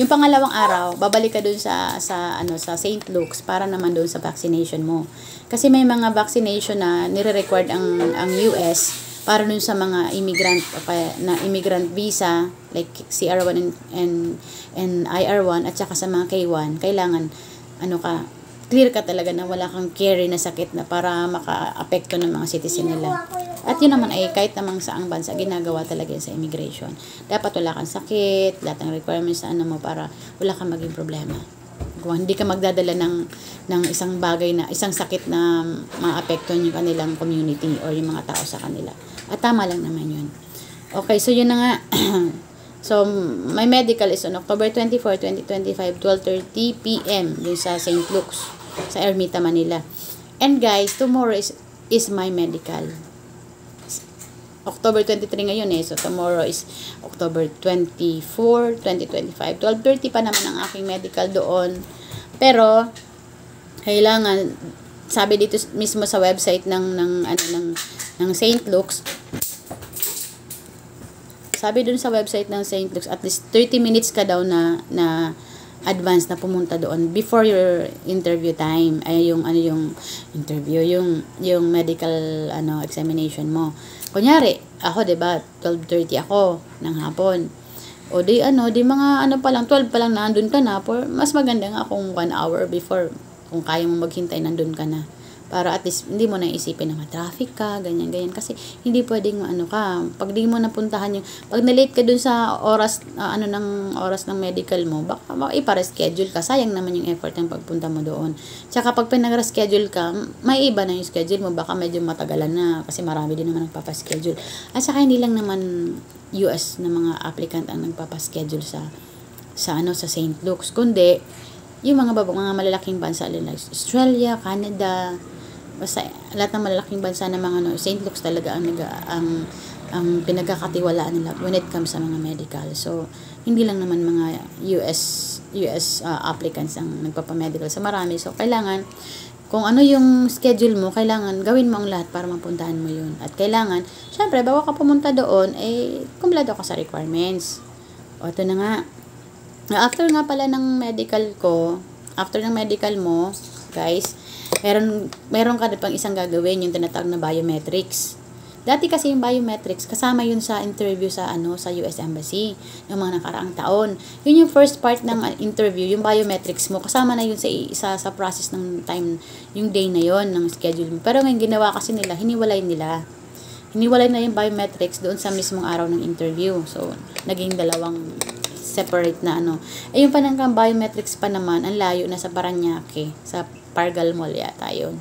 Yung pangalawang araw, babalik ka dun sa St. Luke's para naman dun sa vaccination mo. Kasi may mga vaccination na nire-required ang US para dun sa mga immigrant visa like CR1 and IR1 at saka sa mga K1. Kailangan clear ka talaga na wala kang carry na sakit na para maka-apekto ng mga citizen nila. At yun naman ay kahit namang saang bansa, ginagawa talaga yun sa immigration. Dapat wala kang sakit, lahat ng requirements sa mo para wala kang maging problema. Kung hindi ka magdadala ng isang sakit na maapektuhan yung kanilang community or yung mga tao sa kanila. At tama lang naman yun. Okay, so yun na nga. So, my medical is on October 24, 2025, 12:30 p.m. dun sa St. Luke's, sa Ermita, Manila. And guys, tomorrow is my medical. October 23 ngayon so tomorrow is October 24, 2025. 12:30 pa naman ang aking medical doon. Pero, kailangan, sabi dito mismo sa website ng St. Luke's, sabi dun sa website ng St. Luke's, at least 30 minutes ka daw na advance na pumunta doon before your interview time. Ay yung interview, yung medical examination mo. Kunyari, ako 'di ba, 12:30 ako ng hapon. O di mga pa lang 12 pa lang nandun ka na, mas maganda nga kung 1 hour before, kung kaya mo maghintay nandun ka na. Para at least hindi mo na isipin na traffic ka, ganyan. Kasi hindi pwedeng pag di mo napuntahan pag na-late ka dun sa oras, oras ng medical mo, baka ipa-reschedule ka. Sayang naman yung effort ng pagpunta mo doon. Tsaka pag pinag-reschedule ka, may iba na yung schedule mo, baka medyo matagalan na kasi marami din naman nagpapaschedule. At saka hindi lang naman US na mga applicant ang nagpapaschedule sa St. Luke's, kundi yung mga malalaking bansa like Australia, Canada, basta lahat ng malalaking bansa na mga St. Luke's talaga ang pinagkakatiwalaan nila when it comes sa mga medical. So, hindi lang naman mga US applicants ang nagpapamedical. So, marami. So, kailangan, kung ano yung schedule mo, kailangan gawin mo ang lahat para mapuntahan mo yun. At kailangan, syempre, bago ka pumunta doon, kumpleto ka sa requirements. O, ito na nga. After nga pala ng medical ko, after ng medical mo, guys, meron ka pang isang gagawin, yung tinatawag na biometrics. Dati kasi yung biometrics, kasama yun sa interview sa US Embassy, yung mga nakaraang taon. Yun yung first part ng interview, yung biometrics mo, kasama na yun sa process ng time, yung day na yun, ng schedule mo. Pero ngayon, ginawa kasi nila, hiniwalay na yung biometrics doon sa mismong araw ng interview. So, naging dalawang separate na yung panangkang biometrics pa naman, ang layo na sa Paranaque, sa Pargal Mall yata yun.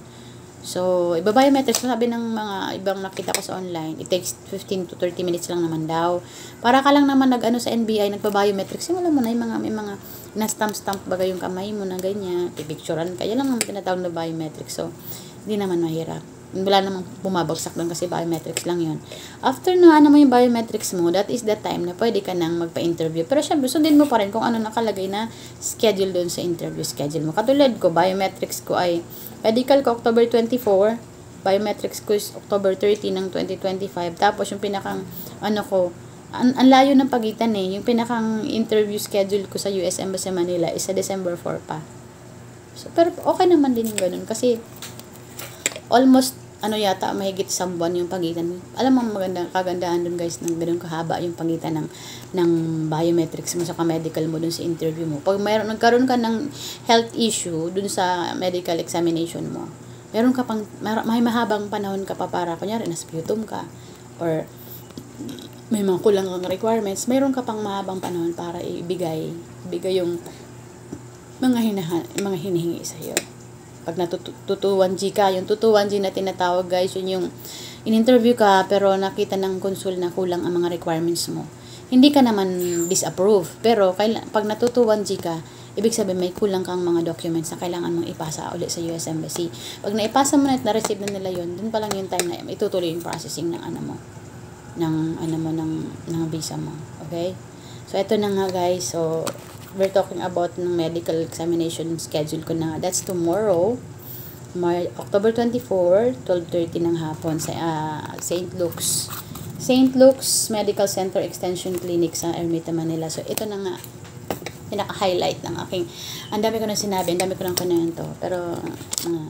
So, biometrics, sabi ng mga ibang nakita ko sa online, it takes 15 to 30 minutes lang naman daw. Para ka lang naman sa NBI, nagpa-biometrics, yung alam mo na, may mga na-stamp bagay yung kamay mo na ganyan, pipicturean ka, yan lang naman tinatawag na biometrics. So, hindi naman mahirap. Wala namang bumabagsak doon kasi biometrics lang yun. After na mo yung biometrics mo, that is the time na pwede ka nang magpa-interview. Pero syempre, sundin mo pa rin kung ano nakalagay na schedule doon sa interview schedule mo. Katulad ko, biometrics ko ay medical ko October 24, biometrics ko is October 30 ng 2025. Tapos yung pinakang ang layo ng pagitan yung pinakang interview schedule ko sa US Embassy Manila is sa December 4 pa. So, pero okay naman din yung ganun kasi almost ano yata, mahigit 1 buwan yung pagitan. Alam mo, kagandahan dun guys, ng ganun kahaba yung pagitan ng biometrics mo sa medical mo dun sa interview mo. Pag nagkaroon ka ng health issue dun sa medical examination mo, meron ka pang, may mahabang panahon ka pa para, kunyari, nasputum ka, or may mga kulang kang requirements, mayroon ka pang mahabang panahon para ibigay yung mga hinihingi sa'yo. Pag natutuwan G ka, yung tutuwan G na tinatawag guys, yun yung in-interview ka pero nakita ng konsul na kulang ang mga requirements mo. Hindi ka naman disapprove, pero pag natutuwan G ka, ibig sabihin may kulang kang mga documents na kailangan mong ipasa ulit sa US Embassy. Pag naipasa mo na at na-receive na nila yun, dun pa lang yung time na itutuloy yung processing ng ng visa mo. Okay? So, ito na nga guys. So, we're talking about ng medical examination schedule ko na. That's tomorrow, October 24, 12:30 ng hapon sa St. Luke's Medical Center Extension Clinic sa Ermita, Manila. So, ito na nga, pinaka-highlight ng aking, ang dami ko na sinabi, ang dami ko lang kunento, pero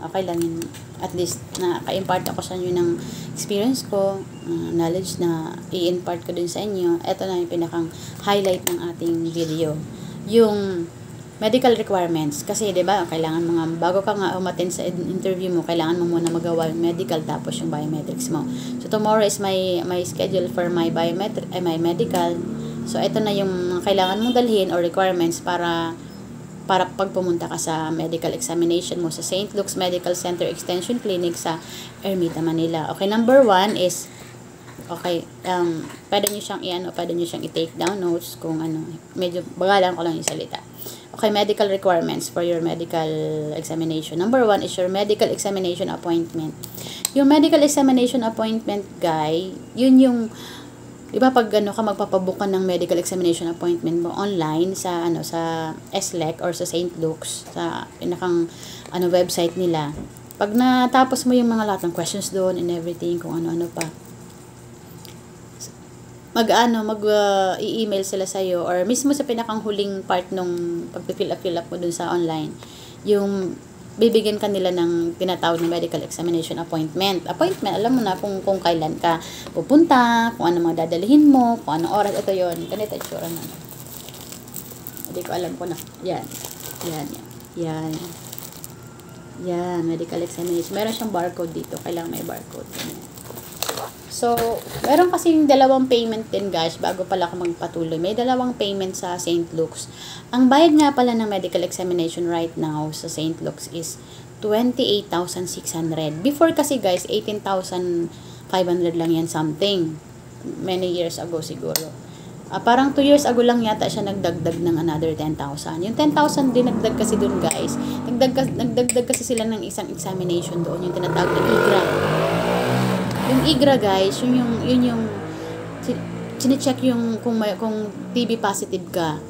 okay lang yun. At least, naka-impart ako sa inyo ng experience ko, knowledge na i-impart ko din sa inyo. Ito na yung pinakang-highlight ng ating video. Yung medical requirements. Kasi, di ba, kailangan bago ka nga umattend sa interview mo, kailangan mo muna magawa yung medical tapos yung biometrics mo. So, tomorrow is my schedule for my my medical. So, ito na yung kailangan mong dalhin or requirements para pag pumunta ka sa medical examination mo sa St. Luke's Medical Center Extension Clinic sa Ermita, Manila. Okay, number 1 is, okay, pwede nyo siyang i-take down notes kung medyo bagalan ko lang yung salita. Okay, medical requirements for your medical examination. Number 1 is your medical examination appointment. Yung medical examination appointment, guy, yun yung, diba pag ka magpapabook ka ng medical examination appointment mo online sa sa SLEC or sa St. Luke's, sa pinakang website nila. Pag natapos mo yung mga lahat ng questions doon and everything, kung ano-ano pa, i-email sila sa iyo or mismo sa pinakang huling part nung pag-fill up mo dun sa online, yung bibigyan ka nila ng tinatawag na medical examination appointment. Alam mo na kung kailan ka pupunta, kung ano mga dadalhin mo, kung anong oras. Ito yun. Ganito yung sure na. Hindi ko alam ko na. Yan. Medical examination. Meron siyang barcode dito. Kailangan may barcode. So, meron kasing 2 payment din guys bago pala ako magpatuloy. May 2 payment sa St. Luke's. Ang bayad nga pala ng medical examination right now sa St. Luke's is 28,600. Before kasi guys, 18,500 lang yan something. Many years ago siguro. Parang 2 years ago lang yata siya nagdagdag ng another 10,000. Yung 10,000 dinagdag kasi dun guys. Nagdagdag kasi sila ng isang examination doon. Yung tinatawag na IGRA. Yung IGRA guys, yun yung sine-check yung kung TB positive ka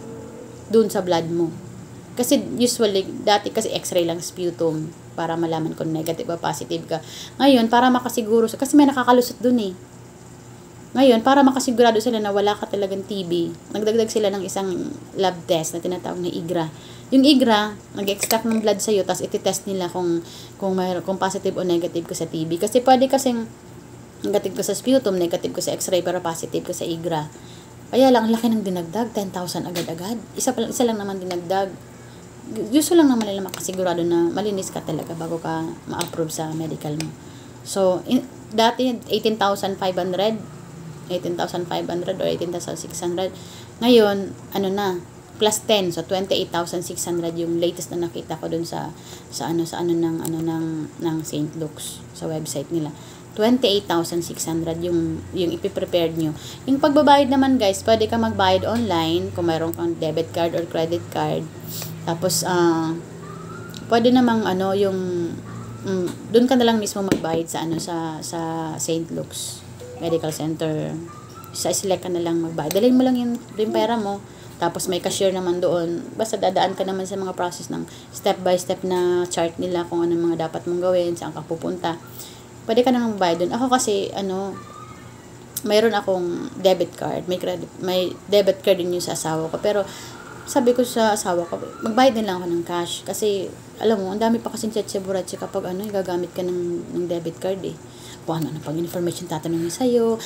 dun sa blood mo. Kasi usually, dati kasi x-ray lang sputum para malaman kung negative o positive ka. Ngayon, para makasiguro, kasi may nakakalusot dun eh. Ngayon, para makasigurado sila na wala ka talagang TB, nagdagdag sila ng isang lab test na tinatawag na IGRA. Yung IGRA, nag-extract ng blood sa'yo, tapos iti-test nila kung positive o negative ka sa TB. Kasi pwede kasing negative ko sa sputum, negative ko sa x-ray, pero positive ko sa IGRA. Kaya lang, laki ng dinagdag, 10,000 agad-agad. Isa lang naman dinagdag. Gusto lang naman nila makasigurado na malinis ka talaga bago ka ma-approve sa medical mo. So, dati 18,500 or 18,600. Ngayon, plus 10. So, 28,600 yung latest na nakita ko dun sa ng St. Luke's sa website nila. 28,600 yung ipiprepare nyo. Yung pagbabayad naman guys, pwede ka magbayad online kung mayroon kang debit card or credit card. Tapos, pwede namang doon ka na lang mismo magbayad sa St. Luke's Medical Center. Sa SLEC ka na lang magbayad. Dalhin mo lang yung pera mo. Tapos may cashier naman doon. Basta dadaan ka naman sa mga process ng step by step na chart nila kung ano mga dapat mong gawin, saan ka pupunta. Pwede ka nang magbayad doon. Ako kasi, mayroon akong debit card. May debit card din yung sa asawa ko. Pero, sabi ko sa asawa ko, magbayad din lang ako ng cash. Kasi, alam mo, ang dami pa kasing tsetseburatse kapag gagamit ka ng debit card eh. Kung ano pag information tatanungin sa'yo.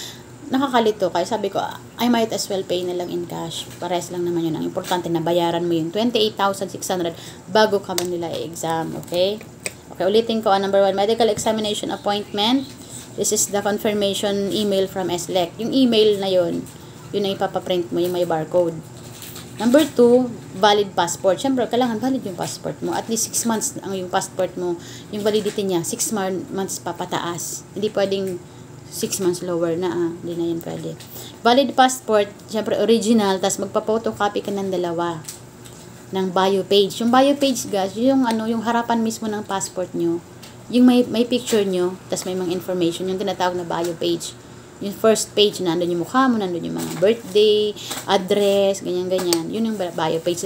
Nakakalito. Kaya sabi ko, I might as well pay na lang in cash. Pares lang naman yun. Ang importante na bayaran mo yung 28,600 bago ka man nila i-exam. Okay? Okay, ulitin ko. Number 1, medical examination appointment. This is the confirmation email from SLEC. Yung email na yun ang ipapaprint mo, yung may barcode. Number 2, valid passport. Siyempre, kailangan valid yung passport mo. At least 6 months ang yung passport mo, yung validity niya, 6 months papataas. Hindi pwedeng 6 months lower na, hindi na yan pwede. Valid passport, siyempre original, tas magpa-photocopy ka ng dalawa ng bio page. Yung bio page, guys, yung yung harapan mismo ng passport nyo, yung may picture nyo, tas may mga information, yung tinatawag na bio page. Yung first page, nandun yung mukha mo, nandun yung mga birthday, address, ganyan-ganyan. Yun yung bio page.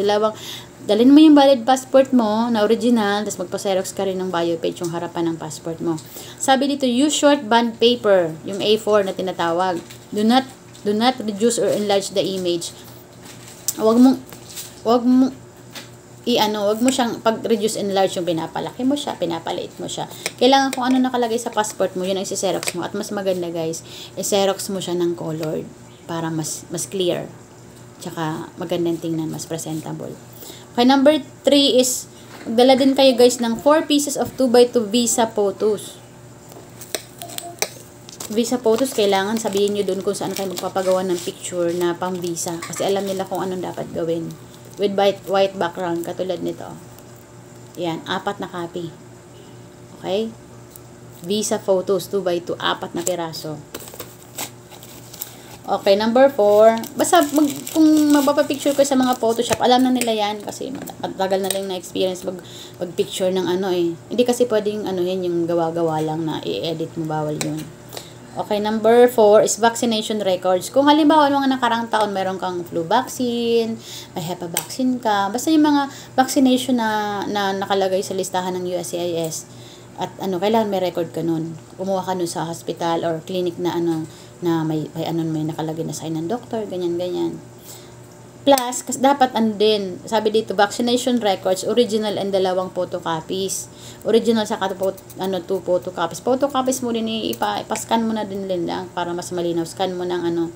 Dalhin mo yung valid passport mo na original, tapos magpa-xerox ka rin ng bio page yung harapan ng passport mo. Sabi dito, use short bond paper, yung A4 na tinatawag. Do not reduce or enlarge the image. Wag mo siyang pag-reduce and enlarge yung pinapalaki mo siya, pinapaliit mo siya. Kailangan kung ano nakalagay sa passport mo, yun ang isi-xerox mo. At mas maganda, guys, i-xerox mo siya ng colored para mas clear. Tsaka magandang tingnan, mas presentable. Okay, number 3 is magdala din kayo, guys, ng 4 pieces of 2x2 visa photos. Visa photos, kailangan sabihin nyo dun kung saan kayo magpapagawa ng picture na pang visa. Kasi alam nila kung anong dapat gawin. With white background, katulad nito. Yan, 4 na copy. Okay? Visa photos, 2x2, 4 na piraso. Okay, number 4. Basta, kung magpapapicture ko sa mga Photoshop, alam na nila yan kasi matagal na lang na-experience mag-picture ng Hindi kasi pwedeng yung gawa-gawa lang na i-edit mo, bawal yun. Okay, number 4 is vaccination records. Kung halimbawa, mga nakarang taon, meron kang flu vaccine, may HEPA vaccine ka, basta yung mga vaccination na nakalagay sa listahan ng USCIS, at kailangan may record ka nun. Kumuha ka nun sa hospital or clinic na may nakalagay na sign ng doctor, ganyan-ganyan. Plus, dapat din, sabi dito, vaccination records, original and 2 photocopies. Original sa 2 photocopies. Photocopies mo din, ipascan mo na din lang para mas malinaw. Scan mo ng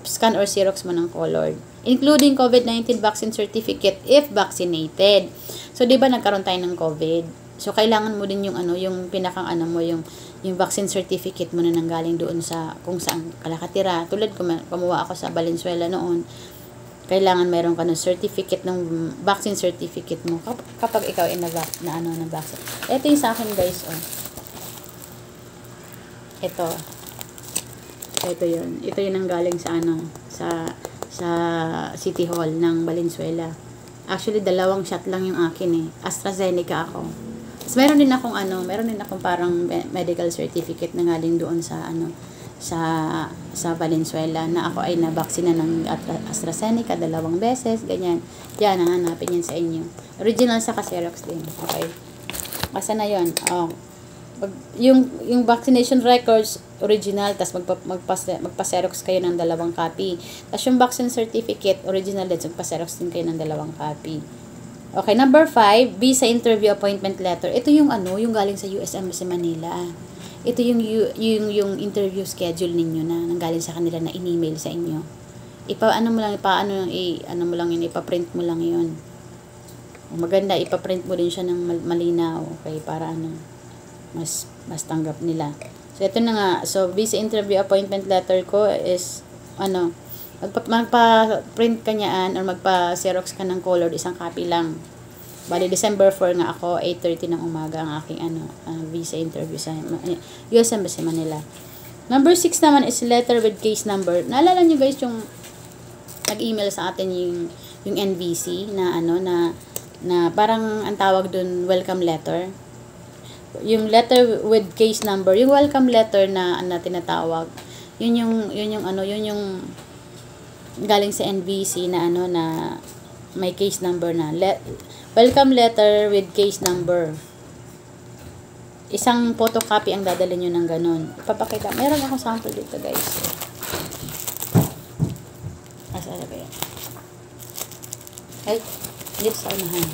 scan or xerox mo ng colored. Including COVID-19 vaccine certificate if vaccinated. So, di ba nagkaroon tayo ng COVID? So, kailangan mo din yung pinakang yung vaccine certificate mo na nanggaling doon sa kung saan kalakatira. Tulad kumuha ako sa Valenzuela noon. Kailangan meron ka ng certificate ng vaccine certificate mo kapag ikaw ay ng vaccine. Ito yung sa akin, guys, Ito yun. Ito yung nanggaling sa City Hall ng Valenzuela. Actually, 2 shot lang yung akin AstraZeneca ako. So, meron din akong parang medical certificate na galing doon sa Valenzuela na ako ay nabaksina ng AstraZeneca 2 beses, ganyan. Yan, hanapin yan sa inyo. Original sa Xerox din. Okay. Basta na yun. Yung vaccination records, original, tas magpa-Xerox kayo ng 2 copy. Tas yung vaccine certificate, original din, magpa-Xerox din kayo ng 2 copy. Okay, number 5, visa interview appointment letter. Ito yung yung galing sa US Embassy Manila. Ito yung interview schedule ninyo na nanggaling sa kanila na in-email sa inyo. Ipa-print mo lang yun. Maganda, ipa-print mo din siya ng malinaw, okay, para mas tanggap nila. So, ito na nga. So, visa interview appointment letter ko is, magpa-print ka niyaan or magpa-xerox ka ng colored, 1 copy lang. Bali, December 4 nga ako, 8:30 ng umaga ang aking visa interview sa US Embassy Manila. Number 6 naman is letter with case number. Naalala nyo, guys, yung nag-email sa atin yung NVC na na parang ang tawag dun welcome letter. Yung letter with case number, yung welcome letter na tinatawag. Yun yung galing sa NVC na na may case number na. Welcome letter with case number. 1 photocopy ang dadalhin nyo ng ganun. Ipapakita. Meron akong sample dito, guys. Asa na ba yan? Ay, dito sa unahan.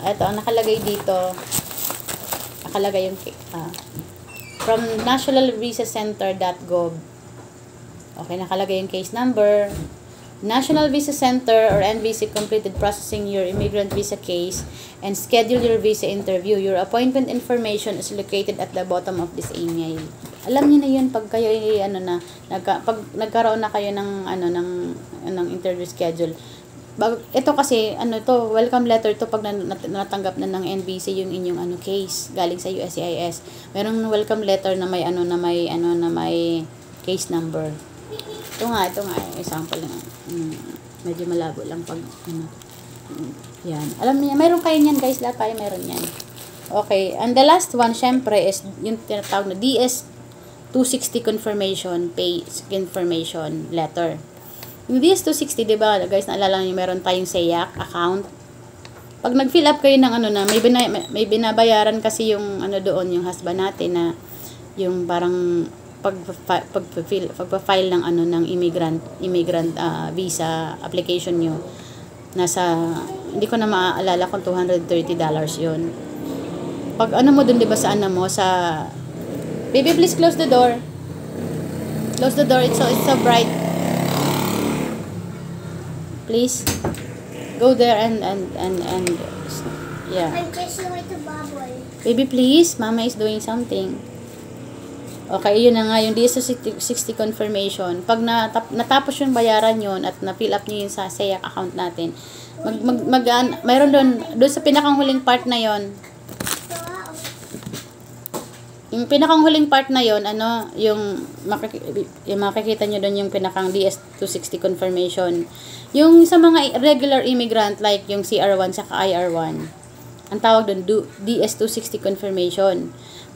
Ito, nakalagay dito. Nakalagay yung, from nationalvisacenter.gov. Okay, nakalagay yung case number. National Visa Center or NVC completed processing your immigrant visa case and schedule your visa interview. Your appointment information is located at the bottom of this email. Alam niyo na 'yun pag kayo pag nagkaroon na kayo ng interview schedule. Ito kasi welcome letter to pag natanggap na ng NVC yung inyong case galing sa USCIS. Merong welcome letter na may may case number. Ito nga, example lang. Medyo malabo lang pag, yan. Alam niyo, mayroon kayo niyan, guys. Lahat tayo mayroon yan. Okay, and the last one, syempre, is yung tinatawag na DS-260 confirmation letter. Yung DS-260, diba, guys, naalala niyo, meron tayong SEAC account. Pag nag-fill up kayo ng may binabayaran kasi yung doon, yung husband natin na yung parang pagpa-file ng ng immigrant visa application nyo, hindi ko na maaalala kung $230 yun. Pag mo dun, diba, sa baby, please close the door, it's so bright, please go there and yeah, I'm just going to bubble. baby, please, mama is doing something. Okay, yun na nga, yung DS-260 confirmation. Pag natapos yung bayaran yun at na-fill up nyo yun sa SEAC account natin, mayroon doon sa pinakang huling part na yun. Yung pinakang huling part na yun, yung makikita nyo doon yung pinakang DS-260 confirmation. Yung sa mga regular immigrant, like yung CR1 saka IR1, ang tawag doon, DS-260 confirmation.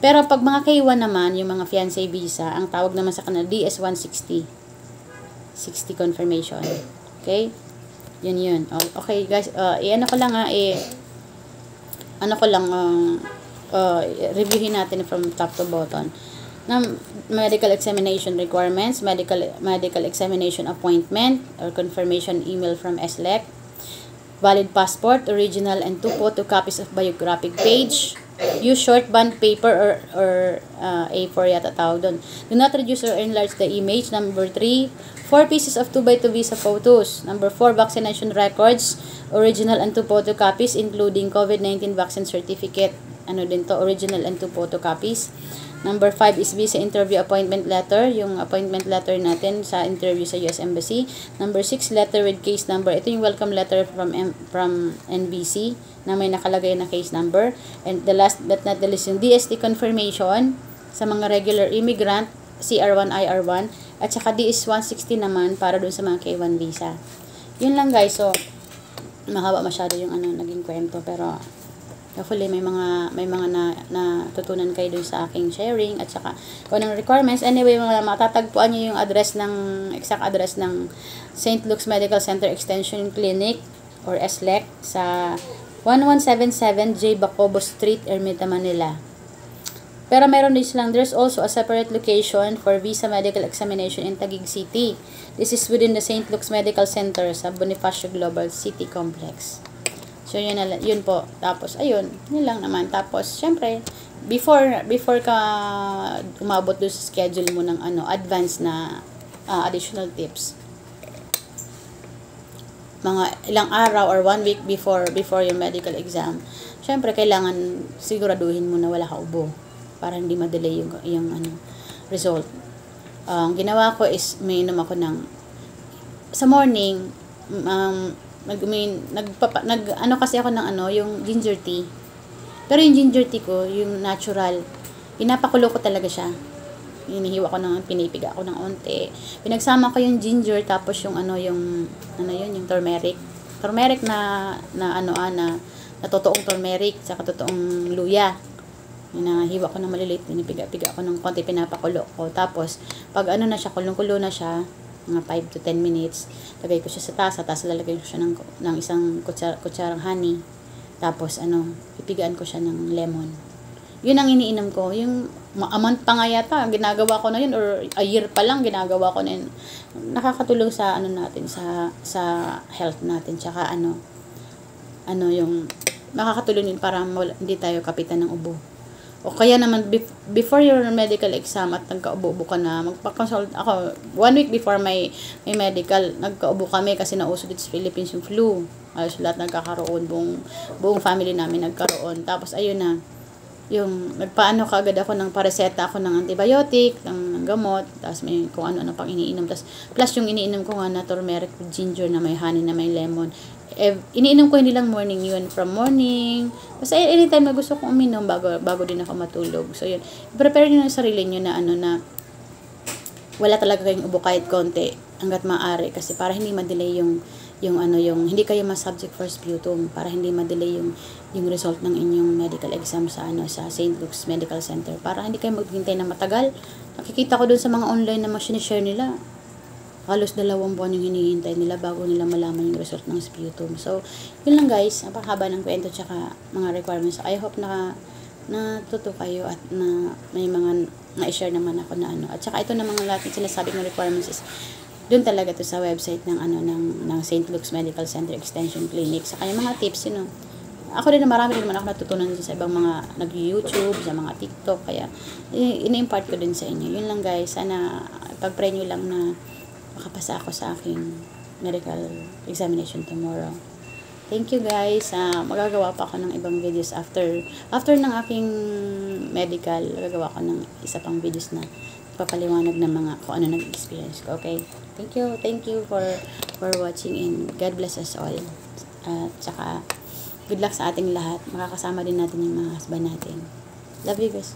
Pero pag mga K1 naman, yung mga fiancé visa, ang tawag naman sa kanila DS-160 confirmation. Okay? Yun. Okay, guys, reviewin natin from top to bottom. Medical examination requirements, medical examination appointment or confirmation email from SLEC, valid passport, original and 2 photocopies of biographic page. Use short bond paper or A4 yata tawag doon. Do not reduce or enlarge the image. Number 3, 4 pieces of 2x2 visa photos. Number 4, vaccination records, original and 2 photocopies including COVID-19 vaccine certificate. Original and 2 photocopies. Number 5 is visa interview appointment letter, yung appointment letter natin sa interview sa US Embassy. Number 6, letter with case number. Ito yung welcome letter from NVC na may nakalagay na case number. And the last but not the least, yung DST confirmation sa mga regular immigrant, CR1, IR1, at saka DS-160 naman para dun sa mga K1 visa. Yun lang, guys. So, mahaba masyado yung naging kwento, pero hopefully may mga natutunan kayo dun sa aking sharing at saka kung anong requirements. Anyway, matatagpuan nyo yung exact address ng St. Luke's Medical Center Extension Clinic or SLEC sa 1177 J. Bacobo Street, Ermita, Manila. Pero meron din silang, there's also a separate location for visa medical examination in Taguig City. This is within the St. Luke's Medical Center sa Bonifacio Global City Complex. So, yun po. Tapos, ayun. Yun lang naman. Tapos, syempre, before ka umabot doon sa schedule mo ng advance na additional tips. Mga ilang araw or 1 week before yung medical exam. Syempre, kailangan siguraduhin mo na wala ka ubo para hindi ma-delay yung result. Ang ginawa ko is, may inom ako sa morning, kasi ako ng yung ginger tea. Pero yung ginger tea ko, yung natural, pinapakulo ko talaga siya. Hinihiwa ko pinipiga ko ng onte. Pinagsama ko yung ginger, tapos yung yung turmeric. Turmeric na totoong turmeric, saka totoong luya. Hinahiwa ko ng maliliit, pinipiga-piga ko ng konti, pinapakulo ko. Tapos, pag na siya, kulong-kulo na siya, mga 5 to 10 minutes, lagay ko siya sa tasa, tapos lalagay ko siya ng isang kutsarang honey, tapos pipigaan ko siya ng lemon. Yun ang iniinom ko. Yung a month pa nga yata, ginagawa ko na yun, or a year pa lang, ginagawa ko na yun. Nakakatulong sa, ano natin, sa health natin, tsaka yung, nakakatulong yun para hindi tayo kapitan ng ubo. O kaya naman, before your medical exam at nagkaubo-ubo ka na, magpa-consult ako, 1 week before my medical, nagkaubo kami kasi nauso dito sa Philippines yung flu. Ayos lahat nagkakaroon, buong family namin nagkaroon. Tapos ayun na, yung nagpaano kaagad ako ng pareseta ako ng antibiotic, ng gamot, tapos may kung ano pang iniinom. Tapos plus yung iniinom ko nga na turmeric with ginger na may honey na may lemon. Iniinom ko hindi lang morning yun, from morning. Basta anytime na gusto kong uminom bago din ako matulog. So yun, prepare niyo yung sarili niyo na na wala talaga kayong ubo kahit konti hangga't maaari kasi para hindi ma-delay yung hindi kayo ma-subject for sputum, para hindi ma-delay yung result ng inyong medical exam sa St. Luke's Medical Center, para hindi kayo maghintay na matagal. Nakikita ko dun sa mga online na share nila, halos 2 buwan yung hinihintay nila bago nila malaman yung result ng sputum. So yun lang guys, napakahaba ng kwento tsaka mga requirements. I hope natuto kayo at na may mga na-share naman ako na at saka ito na mga lahat ng sinasabi ng requirements is doon talaga to sa website ng ng St. Luke's Medical Center Extension Clinic. Saka yung mga tips, ako din marami din naman ako natutunan sa ibang mga nag-YouTube, sa mga TikTok, kaya ini-impart ko din sa inyo. Yun lang guys, sana pag-pray nyo lang na makapasa ako sa aking medical examination tomorrow. Thank you guys. Magagawa pa ako ng ibang videos after ng aking medical. Magagawa ko ng isa pang videos na papaliwanag ng mga kung ano nag-experience ko. Okay? Thank you for watching, and God bless us all. At saka good luck sa ating lahat. Makakasama din natin yung mga husband natin. Love you guys.